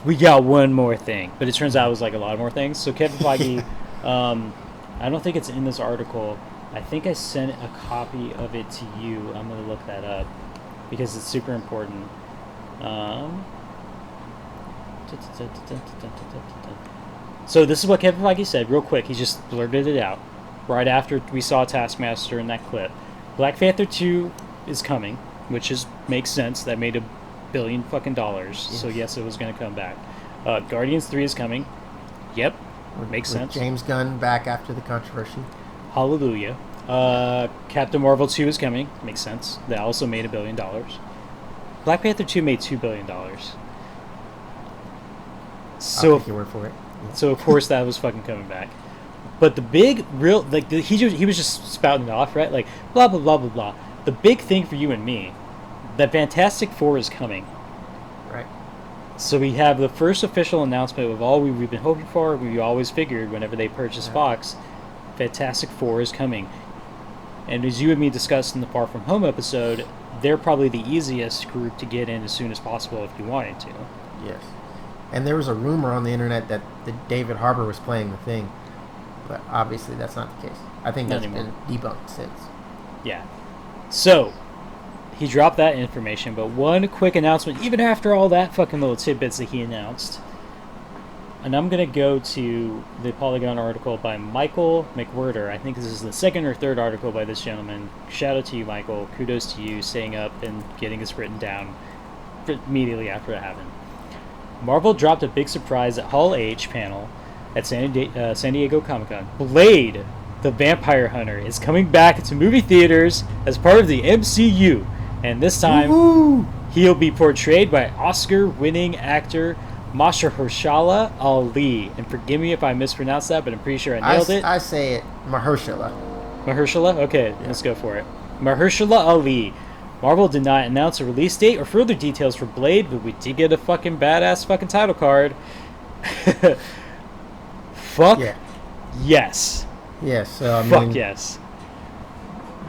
we got one more thing. But it turns out it was like a lot more things. So Kevin Feige, I don't think it's in this article. I think I sent a copy of it to you. I'm going to look that up because it's super important. So this is what Kevin Feige said real quick. He just blurted it out right after we saw Taskmaster in that clip. Black Panther 2 is coming, which makes sense. That made $1 billion fucking dollars. Yes. So yes, it was going to come back. Guardians 3 is coming. Yep, makes sense. James Gunn back after the controversy. Hallelujah. Captain Marvel 2 is coming. Makes sense. That also made $1 billion. Black Panther 2 made $2 billion. So I'll take your word for it. So of course that was fucking coming back. But the big real he was just spouting it off, right? Like blah blah blah blah blah. The big thing for you and me, that Fantastic Four is coming. Right. So we have the first official announcement of all we've been hoping for. We always figured whenever they purchased Fox, Fantastic Four is coming. And as you and me discussed in the Far From Home episode, they're probably the easiest group to get in as soon as possible if you wanted to. Yes. And there was a rumor on the internet that David Harbour was playing the Thing. But obviously that's not the case. I think that's been debunked since. Yeah. So, he dropped that information, but one quick announcement, even after all that fucking little tidbits that he announced. And I'm going to go to the Polygon article by Michael McWhirter. I think this is the second or third article by this gentleman. Shout out to you, Michael. Kudos to you staying up and getting this written down immediately after it happened. Marvel dropped a big surprise at Hall H panel at San Diego Comic-Con. Blade, the Vampire Hunter, is coming back to movie theaters as part of the MCU. And this time, he'll be portrayed by Oscar-winning actor Mahershala Ali. And forgive me if I mispronounced that, but I'm pretty sure I nailed it. I say it Mahershala. Mahershala? Okay, yeah. Let's go for it. Mahershala Ali. Marvel did not announce a release date or further details for Blade, but we did get a fucking badass fucking title card. Fuck yeah. Yes. Yes, so Fuck yes.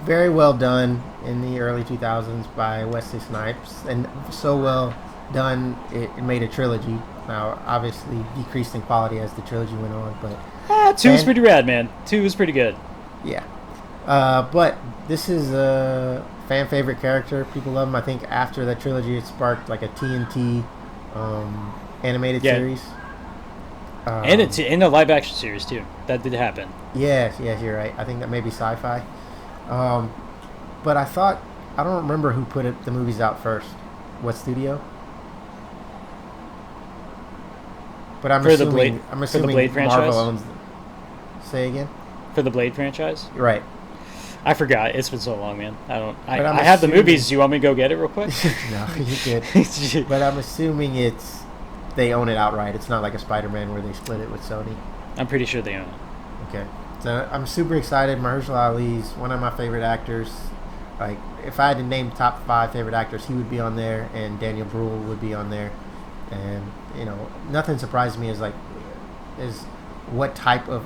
Very well done in the early 2000s by Wesley Snipes, and so well done it made a trilogy. Now, obviously, decreased in quality as the trilogy went on, but 2 was pretty rad, man. 2 was pretty good. Yeah, but this is a fan favorite character. People love him. I think after that trilogy, it sparked like a TNT animated series. And a live action series too. That did happen. Yes, you're right. I think that may be sci-fi. But I don't remember who put the movies out first. What studio? But I'm assuming for the Blade franchise? Marvel owns them. Say again? For the Blade franchise? Right. I forgot. It's been so long, man. I have the movies. Do you want me to go get it real quick? No, you good. But I'm assuming they own it outright. It's not like a Spider-Man where they split it with Sony. I'm pretty sure they own it. Okay. So I'm super excited. Mahershala Ali's one of my favorite actors. Like, if I had to name top 5 favorite actors, he would be on there, and Daniel Bruhl would be on there. And, nothing surprised me is what type of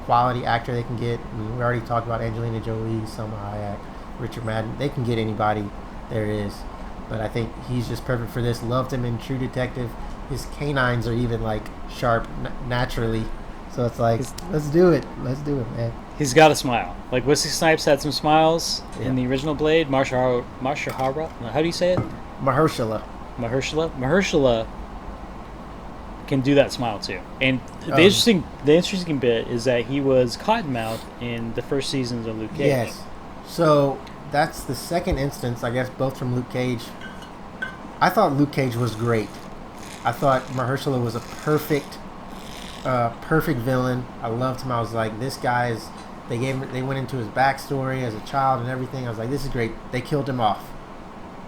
quality actor they can get. I mean, we already talked about Angelina Jolie, Salma Hayek, Richard Madden. They can get anybody there is. But I think he's just perfect for this. Loved him in True Detective. His canines are even, sharp naturally. So it's like, let's do it. Let's do it, man. He's got a smile. Like, Wesley Snipes had some smiles in the original Blade. Mahershala? How do you say it? Mahershala. Mahershala can do that smile too. And the interesting bit is that he was Cottonmouth in the first seasons of Luke Cage. Yes. So that's the second instance, I guess, both from Luke Cage. I thought Luke Cage was great. I thought Mahershala was a perfect villain. I loved him. I was like, this guy is. They went into his backstory as a child and everything. I was like, this is great. They killed him off,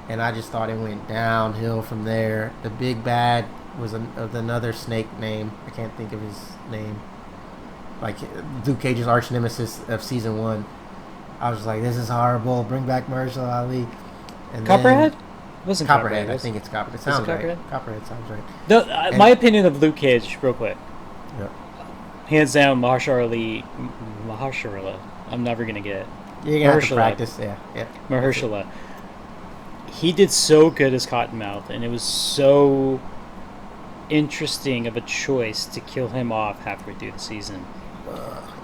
and I just thought it went downhill from there. The big bad was another snake name. I can't think of his name. Like Luke Cage's arch nemesis of season 1. I was like, this is horrible. Bring back Mahershala Ali. And Copperhead? Wasn't Copperhead. I think it's Copperhead. It sounds right. Copperhead sounds right. No, my opinion of Luke Cage, real quick. Yep. Hands down, Mahershala. I'm never gonna get it. You're gonna have to practice. Yeah. Mahershala. He did so good as Cottonmouth, and it was so interesting of a choice to kill him off halfway through the season.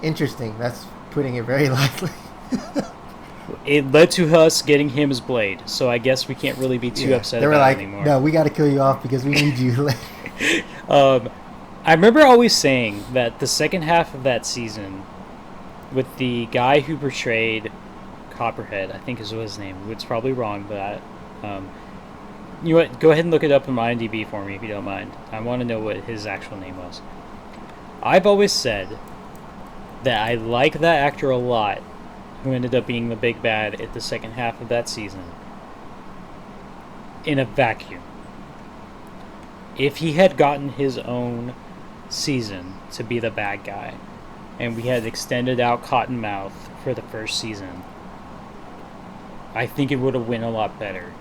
Interesting. That's putting it very lightly. It led to us getting him as Blade, so I guess we can't really be too upset about it anymore. No, we got to kill you off because we need you. I remember always saying that the second half of that season, with the guy who portrayed Copperhead, I think is what his name. It's probably wrong, but you know what? Go ahead and look it up on my IMDb for me if you don't mind. I want to know what his actual name was. I've always said that I like that actor a lot, who ended up being the big bad at the second half of that season, in a vacuum. If he had gotten his own season to be the bad guy, and we had extended out Cottonmouth for the first season, I think it would have went a lot better.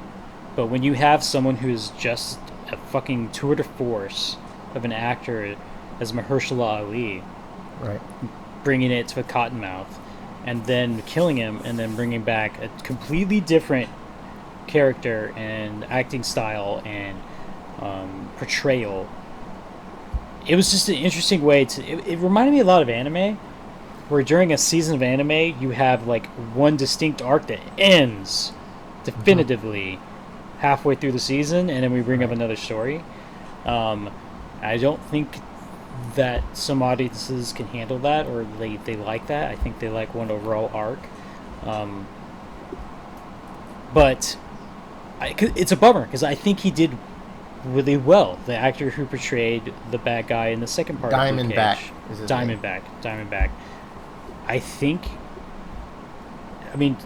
But when you have someone who is just a fucking tour de force of an actor as Mahershala Ali, right, bringing it to a Cottonmouth, and then killing him, and then bringing back a completely different character and acting style and portrayal, it was just an interesting way to. It reminded me a lot of anime, where during a season of anime you have like one distinct arc that ends definitively halfway through the season, and then we bring up another story. I don't think that some audiences can handle that, or they like that. I think they like one overall arc. But it's a bummer, because I think he did really well. The actor who portrayed the bad guy in the second part of Luke Cage. Diamondback. I think... I mean,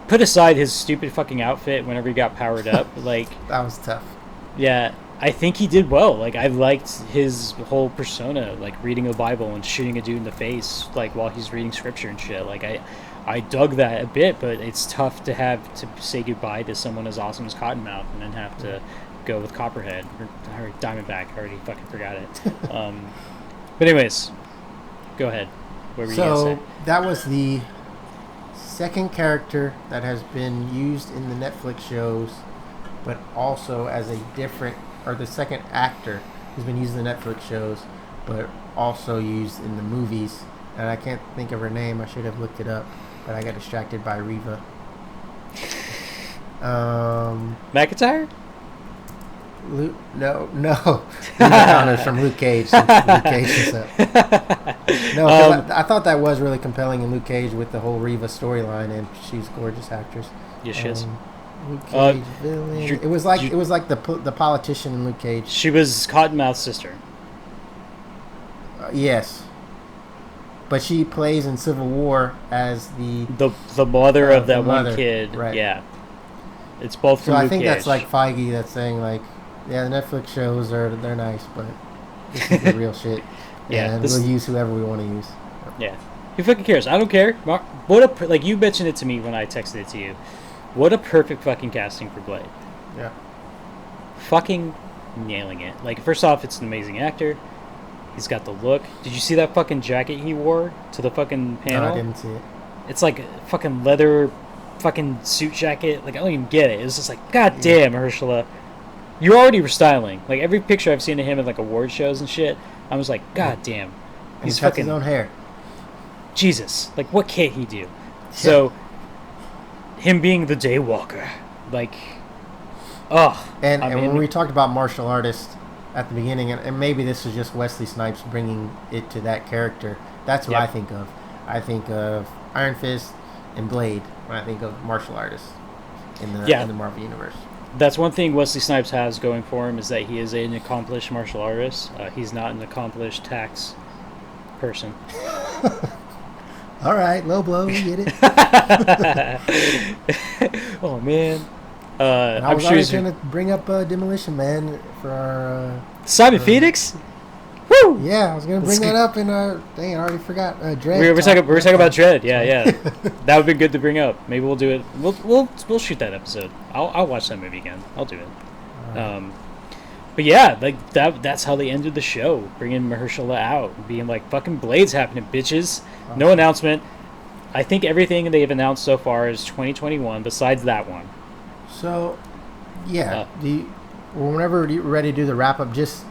put aside his stupid fucking outfit whenever he got powered up. Like that was tough. Yeah, I think he did well. Like, I liked his whole persona, like reading a Bible and shooting a dude in the face, like while he's reading scripture and shit. Like, I dug that a bit, but it's tough to have to say goodbye to someone as awesome as Cottonmouth and then have to go with Copperhead or Diamondback. I already fucking forgot it. But anyways, go ahead. What were you gonna say? That was the second character that has been used in the Netflix shows, but also as a different, or the second actor who's been used in the Netflix shows, but also used in the movies. And I can't think of her name. I should have looked it up, but I got distracted by Reva. McIntyre? No. Reva from Luke Cage. Luke Cage is up. No, I thought that was really compelling in Luke Cage with the whole Reva storyline, and she's a gorgeous actress. Yes, she is. Luke Cage villain. It was like the politician in Luke Cage. She was Cottonmouth's sister. Yes, but she plays in Civil War as the mother of that one kid. Right. Yeah, it's both from Luke Luke Cage. I think that's like Feige that's saying like, yeah, the Netflix shows they're nice, but this is the real shit. Yeah, and we'll use whoever we want to use. Yeah, who fucking cares? I don't care. What like you mentioned it to me when I texted it to you. What a perfect fucking casting for Blade. Yeah. Fucking nailing it. Like, first off, it's an amazing actor. He's got the look. Did you see that fucking jacket he wore to the fucking panel? No, I didn't see it. It's like a fucking leather fucking suit jacket. Like, I don't even get it. It was just like, God damn, Mahershala. You already were styling. Like, every picture I've seen of him at, like, award shows and shit, I was like, God damn. He's fucking his own hair. Jesus. Like, what can't he do? So, him being the Daywalker, like, And when we talked about martial artists at the beginning, and maybe this is just Wesley Snipes bringing it to that character, that's what I think of. I think of Iron Fist and Blade when I think of martial artists in the Marvel Universe. That's one thing Wesley Snipes has going for him, is that he is an accomplished martial artist. He's not an accomplished tax person. All right, low blow, we get it. Oh, man. I was always going to bring up Demolition Man for our... Simon Phoenix? Woo! Yeah, I was going to bring that up, and dang, I already forgot. Dredd. We were talking about Dredd. Yeah. That would be good to bring up. Maybe we'll do it. We'll shoot that episode. I'll watch that movie again. I'll do it. Right. But yeah, like that's how they ended the show, bringing Mahershala out, being like, "Fucking Blade's happening, bitches." Awesome. No announcement. I think everything they've announced so far is 2021, besides that one. So, yeah, whenever you're ready to do the wrap up, just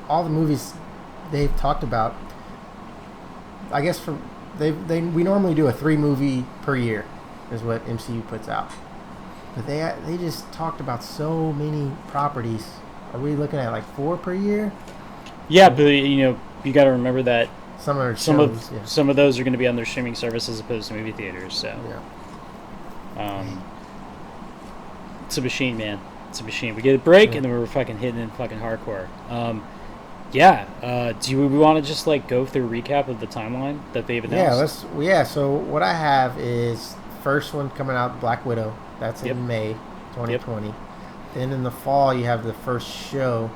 all the movies they've talked about. I guess we normally do a 3 movie per year, is what MCU puts out. But they just talked about so many properties. Are we looking at like 4 per year? Yeah, but you got to remember that some of those are going to be on their streaming service as opposed to movie theaters. So, it's a machine, man. It's a machine. We get a break and then we're fucking hitting it fucking hardcore. Do we want to just like go through a recap of the timeline that they've announced? So what I have is first one coming out, Black Widow. That's in May 2020. Yep. Then in the fall you have the first show,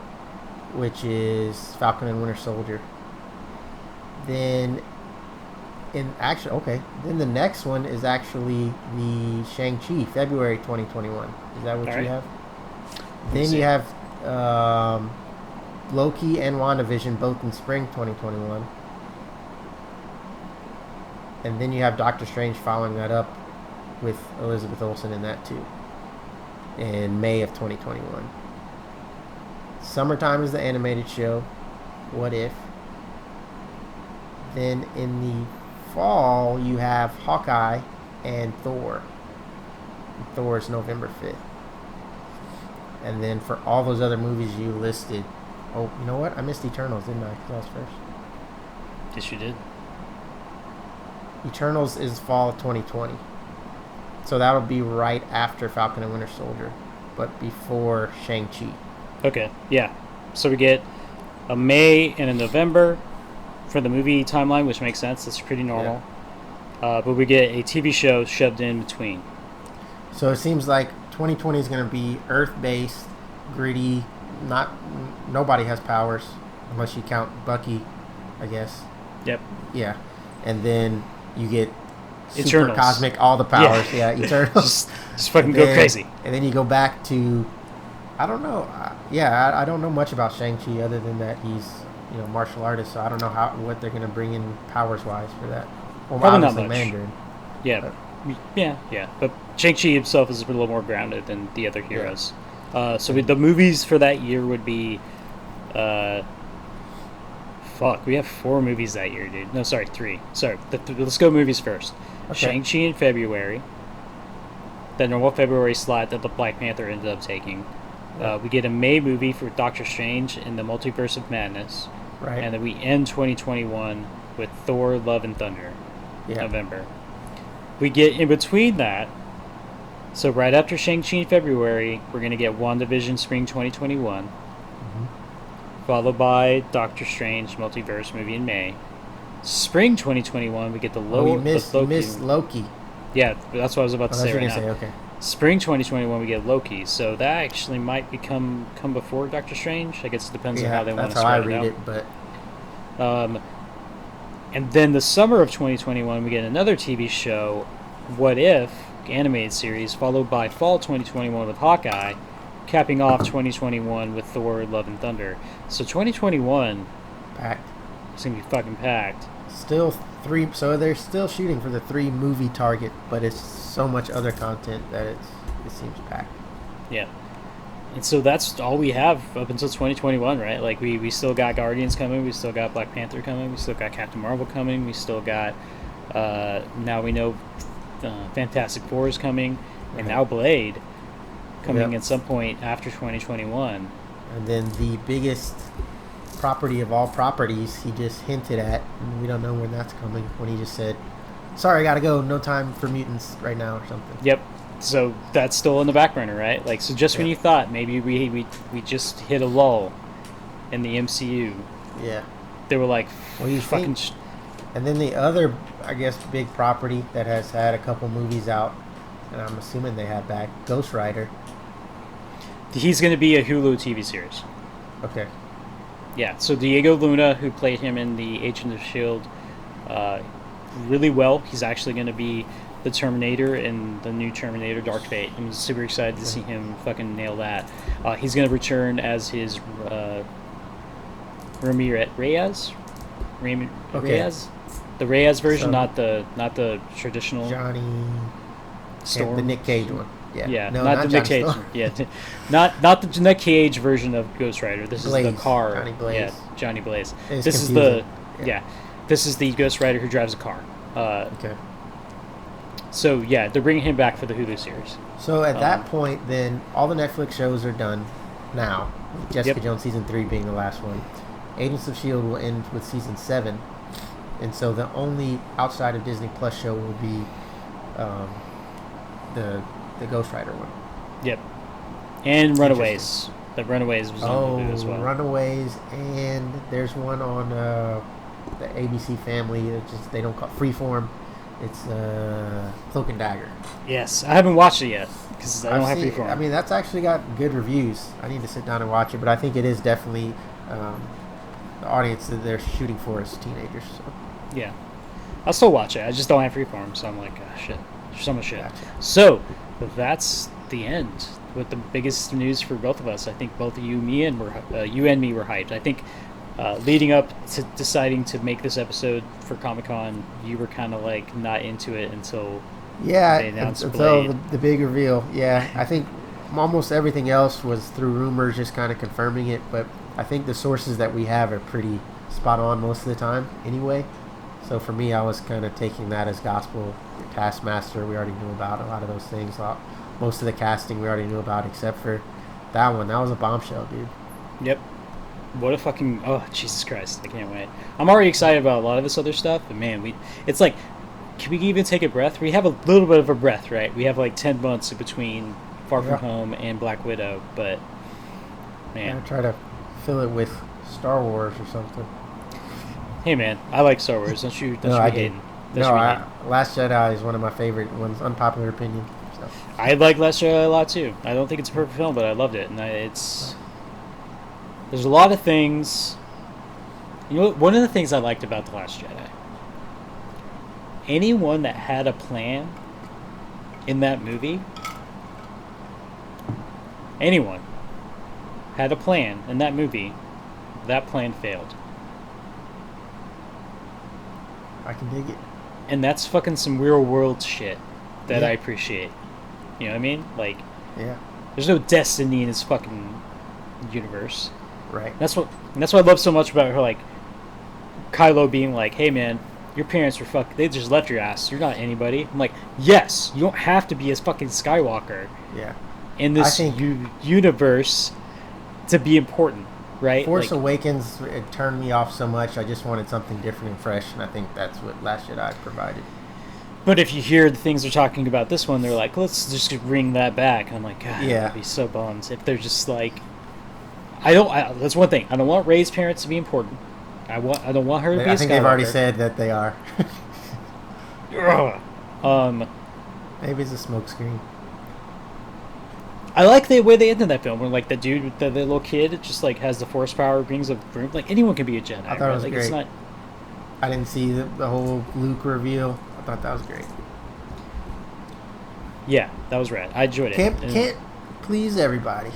which is Falcon and Winter Soldier. Then then the next one is actually the Shang-Chi, February 2021. Is that what you have? Then you have Loki and WandaVision, both in spring 2021. And then you have Doctor Strange following that up with Elizabeth Olsen in that too, in May of 2021. Summertime is the animated show, What If. Then in the fall, you have Hawkeye and Thor. Thor is November 5th. And then for all those other movies you listed... Oh, you know what? I missed Eternals, didn't I? Because I was first. Yes, you did. Eternals is fall of 2020. So that'll be right after Falcon and Winter Soldier, but before Shang-Chi. Okay, yeah. So we get a May and a November for the movie timeline, which makes sense. That's pretty normal. Yeah. But we get a TV show shoved in between. So it seems like 2020 is going to be Earth-based, gritty, not nobody has powers unless you count Bucky, I guess. Yep. Yeah, and then you get super Eternals. cosmic, all the powers. Yeah, Eternals. just fucking go crazy. And then you go back to, I don't know. I don't know much about Shang-Chi other than that he's martial artist. So I don't know what they're gonna bring in powers wise for that. Well, probably not much. Mandarin. Yeah, yeah. But Shang-Chi himself is a little more grounded than the other heroes. Yeah. So the movies for that year would be, we have 4 movies that year, dude. No, sorry, 3. Sorry, let's go movies first. Okay. Shang-Chi in February. The normal February slot that the Black Panther ended up taking. We get a May movie for Doctor Strange in the Multiverse of Madness. Right. And then we end 2021 with Thor, Love and Thunder. November. We get in between that. So right after Shang-Chi in February, we're going to get WandaVision Spring 2021. Followed by Doctor Strange Multiverse movie in May. Spring 2021, we get the Loki. You missed Loki. Yeah, that's what I was about to say right now. Okay. Spring 2021, we get Loki. So that actually might come before Doctor Strange. I guess it depends on how they want to spread it out. That's how I read it, but... and then the summer of 2021, we get another TV show, What If, animated series, followed by fall 2021 with Hawkeye, capping off 2021 with Thor, Love and Thunder. So 2021 packed. It's gonna be fucking packed. Still 3. So they're still shooting for the 3 movie target, but it's so much other content that it seems packed. Yeah. And so that's all we have up until 2021, right? Like we still got Guardians coming, we still got Black Panther coming, we still got Captain Marvel coming, we still got now we know Fantastic Four is coming, and now Blade coming at some point after 2021. And then the biggest property of all properties he just hinted at, and we don't know when that's coming, when he just said, sorry, I gotta go, no time for mutants right now or something. Yep. So that's still in the back burner, right? Like, so just when you thought maybe we just hit a lull in the MCU, they were like, well, you fucking and then the other, I guess, big property that has had a couple movies out, and I'm assuming they have back, Ghost Rider. He's going to be a Hulu TV series. Okay. Yeah, so Diego Luna, who played him in the Agent of S.H.I.E.L.D., really well. He's actually going to be the Terminator in the new Terminator Dark Fate. I'm super excited to see him fucking nail that. He's going to return as his Reyes? Reyes? The Reyes version, not the traditional Johnny Storm. The Nick Cage one. Yeah, no, not the Nick Cage. Not the Nick Cage version of Ghost Rider. This Blaze. is the car. Johnny Blaze. Yeah, Johnny Blaze. It's this confusing. This is the Ghost Rider who drives a car. Okay. So yeah, they're bringing him back for the Hulu series. So at that point, then all the Netflix shows are done now. Jessica Jones season 3 being the last one. Agents of S.H.I.E.L.D. will end with season 7, and so the only outside of Disney Plus show will be the Ghost Rider one. Yep. And Runaways. The Runaways was on Hulu as well. Runaways, and there's one on the ABC Family. They don't call it Freeform. It's Cloak and Dagger. Yes, I haven't watched it yet because I don't have Freeform. I mean, that's actually got good reviews. I need to sit down and watch it, but I think it is definitely the audience that they're shooting for is teenagers. So. Yeah, I'll still watch it. I just don't have Freeform, so I'm like, shit. There's so much shit. Gotcha. So that's the end with the biggest news for both of us. I think both you and me were hyped. I think leading up to deciding to make this episode for Comic-Con, you were kind of like not into it until they announced until the big reveal. Yeah, I think almost everything else was through rumors, just kind of confirming it. But I think the sources that we have are pretty spot on most of the time, anyway. So for me, I was kind of taking that as gospel. Taskmaster, we already knew about a lot of those things. Most of the casting we already knew about, except for that one. That was a bombshell, dude. Yep. What a fucking... Oh, Jesus Christ. I can't wait. I'm already excited about a lot of this other stuff, but man, it's like... Can we even take a breath? We have a little bit of a breath, right? We have like 10 months in between Far From Home and Black Widow, but... Man. I try to fill it with Star Wars or something. Hey, man. I like Star Wars. Don't you be hating. Last Jedi is one of my favorite ones. Unpopular opinion. So. I like Last Jedi a lot too. I don't think it's a perfect film, but I loved it, and there's a lot of things. You know, one of the things I liked about The Last Jedi, anyone that had a plan in that movie, anyone had a plan in that movie, that plan failed. I can dig it. And that's fucking some real world shit that Yeah. I appreciate. You know what I mean? Like, Yeah. there's no destiny in this fucking universe. Right. That's what I love so much about her, like Kylo being like, "Hey man, your parents were they just left your ass. You're not anybody." I'm like, "Yes, you don't have to be a fucking Skywalker Yeah. in this universe to be important, right?" Force Awakens, it turned me off so much. I just wanted something different and fresh, and I think that's what Last Jedi provided. But if you hear the things they're talking about this one, they're like, "Let's just bring that back." And I'm like, God, Yeah. I'd be so bummed if they're just like, that's one thing. I don't want Rey's parents to be important. I don't want her to be a Skywalker. I think they've already said that they are. Maybe it's a smokescreen. I like the way they ended that film, where like the dude with the little kid just like has the force power, brings a broom. Like anyone can be a Jedi. I thought it was like, great. It's not... I didn't see the whole Luke reveal. I thought that was great. Yeah, that was rad. I enjoyed it. Can't please everybody.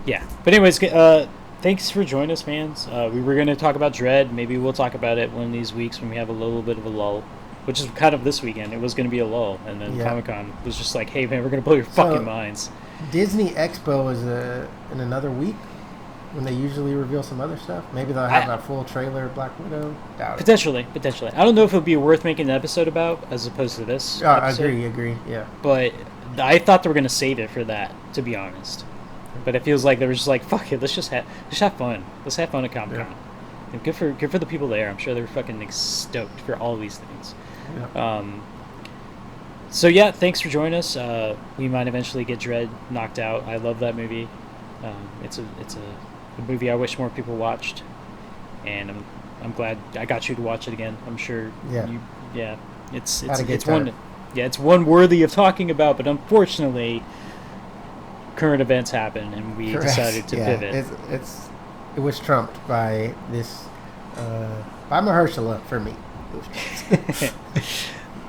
Yeah, but anyways, thanks for joining us, fans. We were going to talk about Dread. Maybe we'll talk about it one of these weeks when we have a little bit of a lull, which is kind of this weekend. It was going to be a lull, and then Comic-Con was just like, "Hey man, we're going to blow your fucking minds." Disney Expo is in another week when they usually reveal some other stuff. Maybe they'll have a full trailer of Black Widow. Doubt it. Potentially. I don't know if it would be worth making an episode about as opposed to this. I agree. Yeah, but I thought they were going to save it for that, to be honest. But it feels like they were just like, fuck it, let's just have fun. Let's have fun at Comic-Con. Yeah. And good for the people there. I'm sure they're fucking stoked for all of these things. Yeah. So yeah, thanks for joining us. We might eventually get Dread knocked out. I love that movie. It's a movie I wish more people watched, and I'm glad I got you to watch it again. I'm sure. Yeah. It's one. Yeah, it's one worthy of talking about, but unfortunately, current events happen, and we decided to pivot. It was trumped by this by Mahershala for me.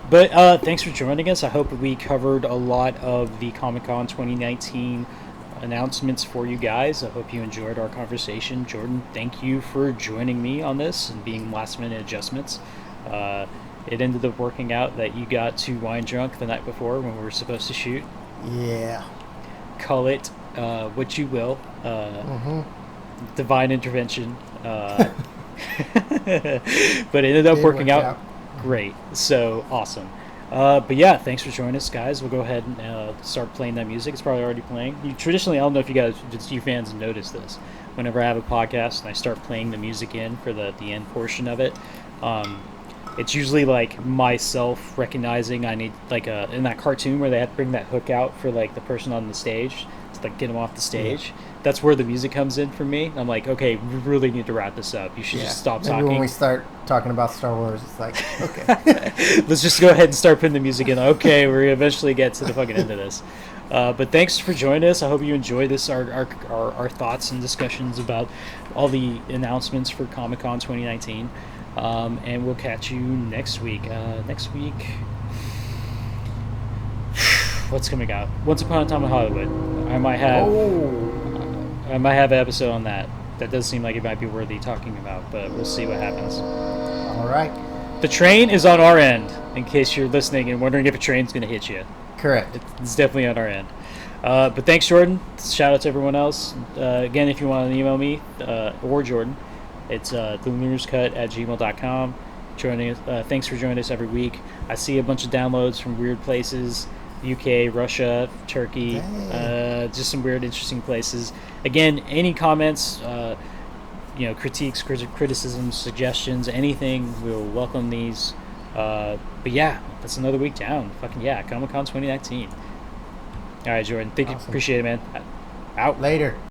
But thanks for joining us. I hope we covered a lot of the Comic-Con 2019 announcements for you guys. I hope you enjoyed our conversation. Jordan, thank you for joining me on this and being last-minute adjustments. It ended up working out that you got too wine drunk the night before when we were supposed to shoot. Yeah. Call it what you will. Divine intervention. But it ended up working out great. So awesome. But yeah, thanks for joining us, guys. We'll go ahead and start playing that music. It's probably already playing. Traditionally, I don't know if you fans notice this. Whenever I have a podcast and I start playing the music in for the end portion of it, it's usually like myself recognizing I need like in that cartoon where they have to bring that hook out for like the person on the stage to like get them off the stage. Yeah. That's where the music comes in for me. I'm like, okay, we really need to wrap this up. You should just stop talking. When we start talking about Star Wars, it's like, okay. Let's just go ahead and start putting the music in. Okay, we're eventually get to the fucking end of this. But thanks for joining us. I hope you enjoyed this, our thoughts and discussions about all the announcements for Comic-Con 2019. And we'll catch you next week. What's coming out? Once Upon a Time in Hollywood. I might have an episode on that. That does seem like it might be worthy talking about, but we'll see what happens. All right. The train is on our end, in case you're listening and wondering if a train's going to hit you. Correct. It's definitely on our end. But thanks, Jordan. Shout out to everyone else. Again, if you want to email me or Jordan, it's thelunarscut@gmail.com. Thanks for joining us every week. I see a bunch of downloads from weird places. UK, Russia, Turkey, just some weird, interesting places. Again, any comments, critiques, criticisms, suggestions, anything, we'll welcome these. But yeah, that's another week down. Fucking yeah, Comic-Con 2019. All right, Jordan, thank you. Appreciate it, man. Out. Later.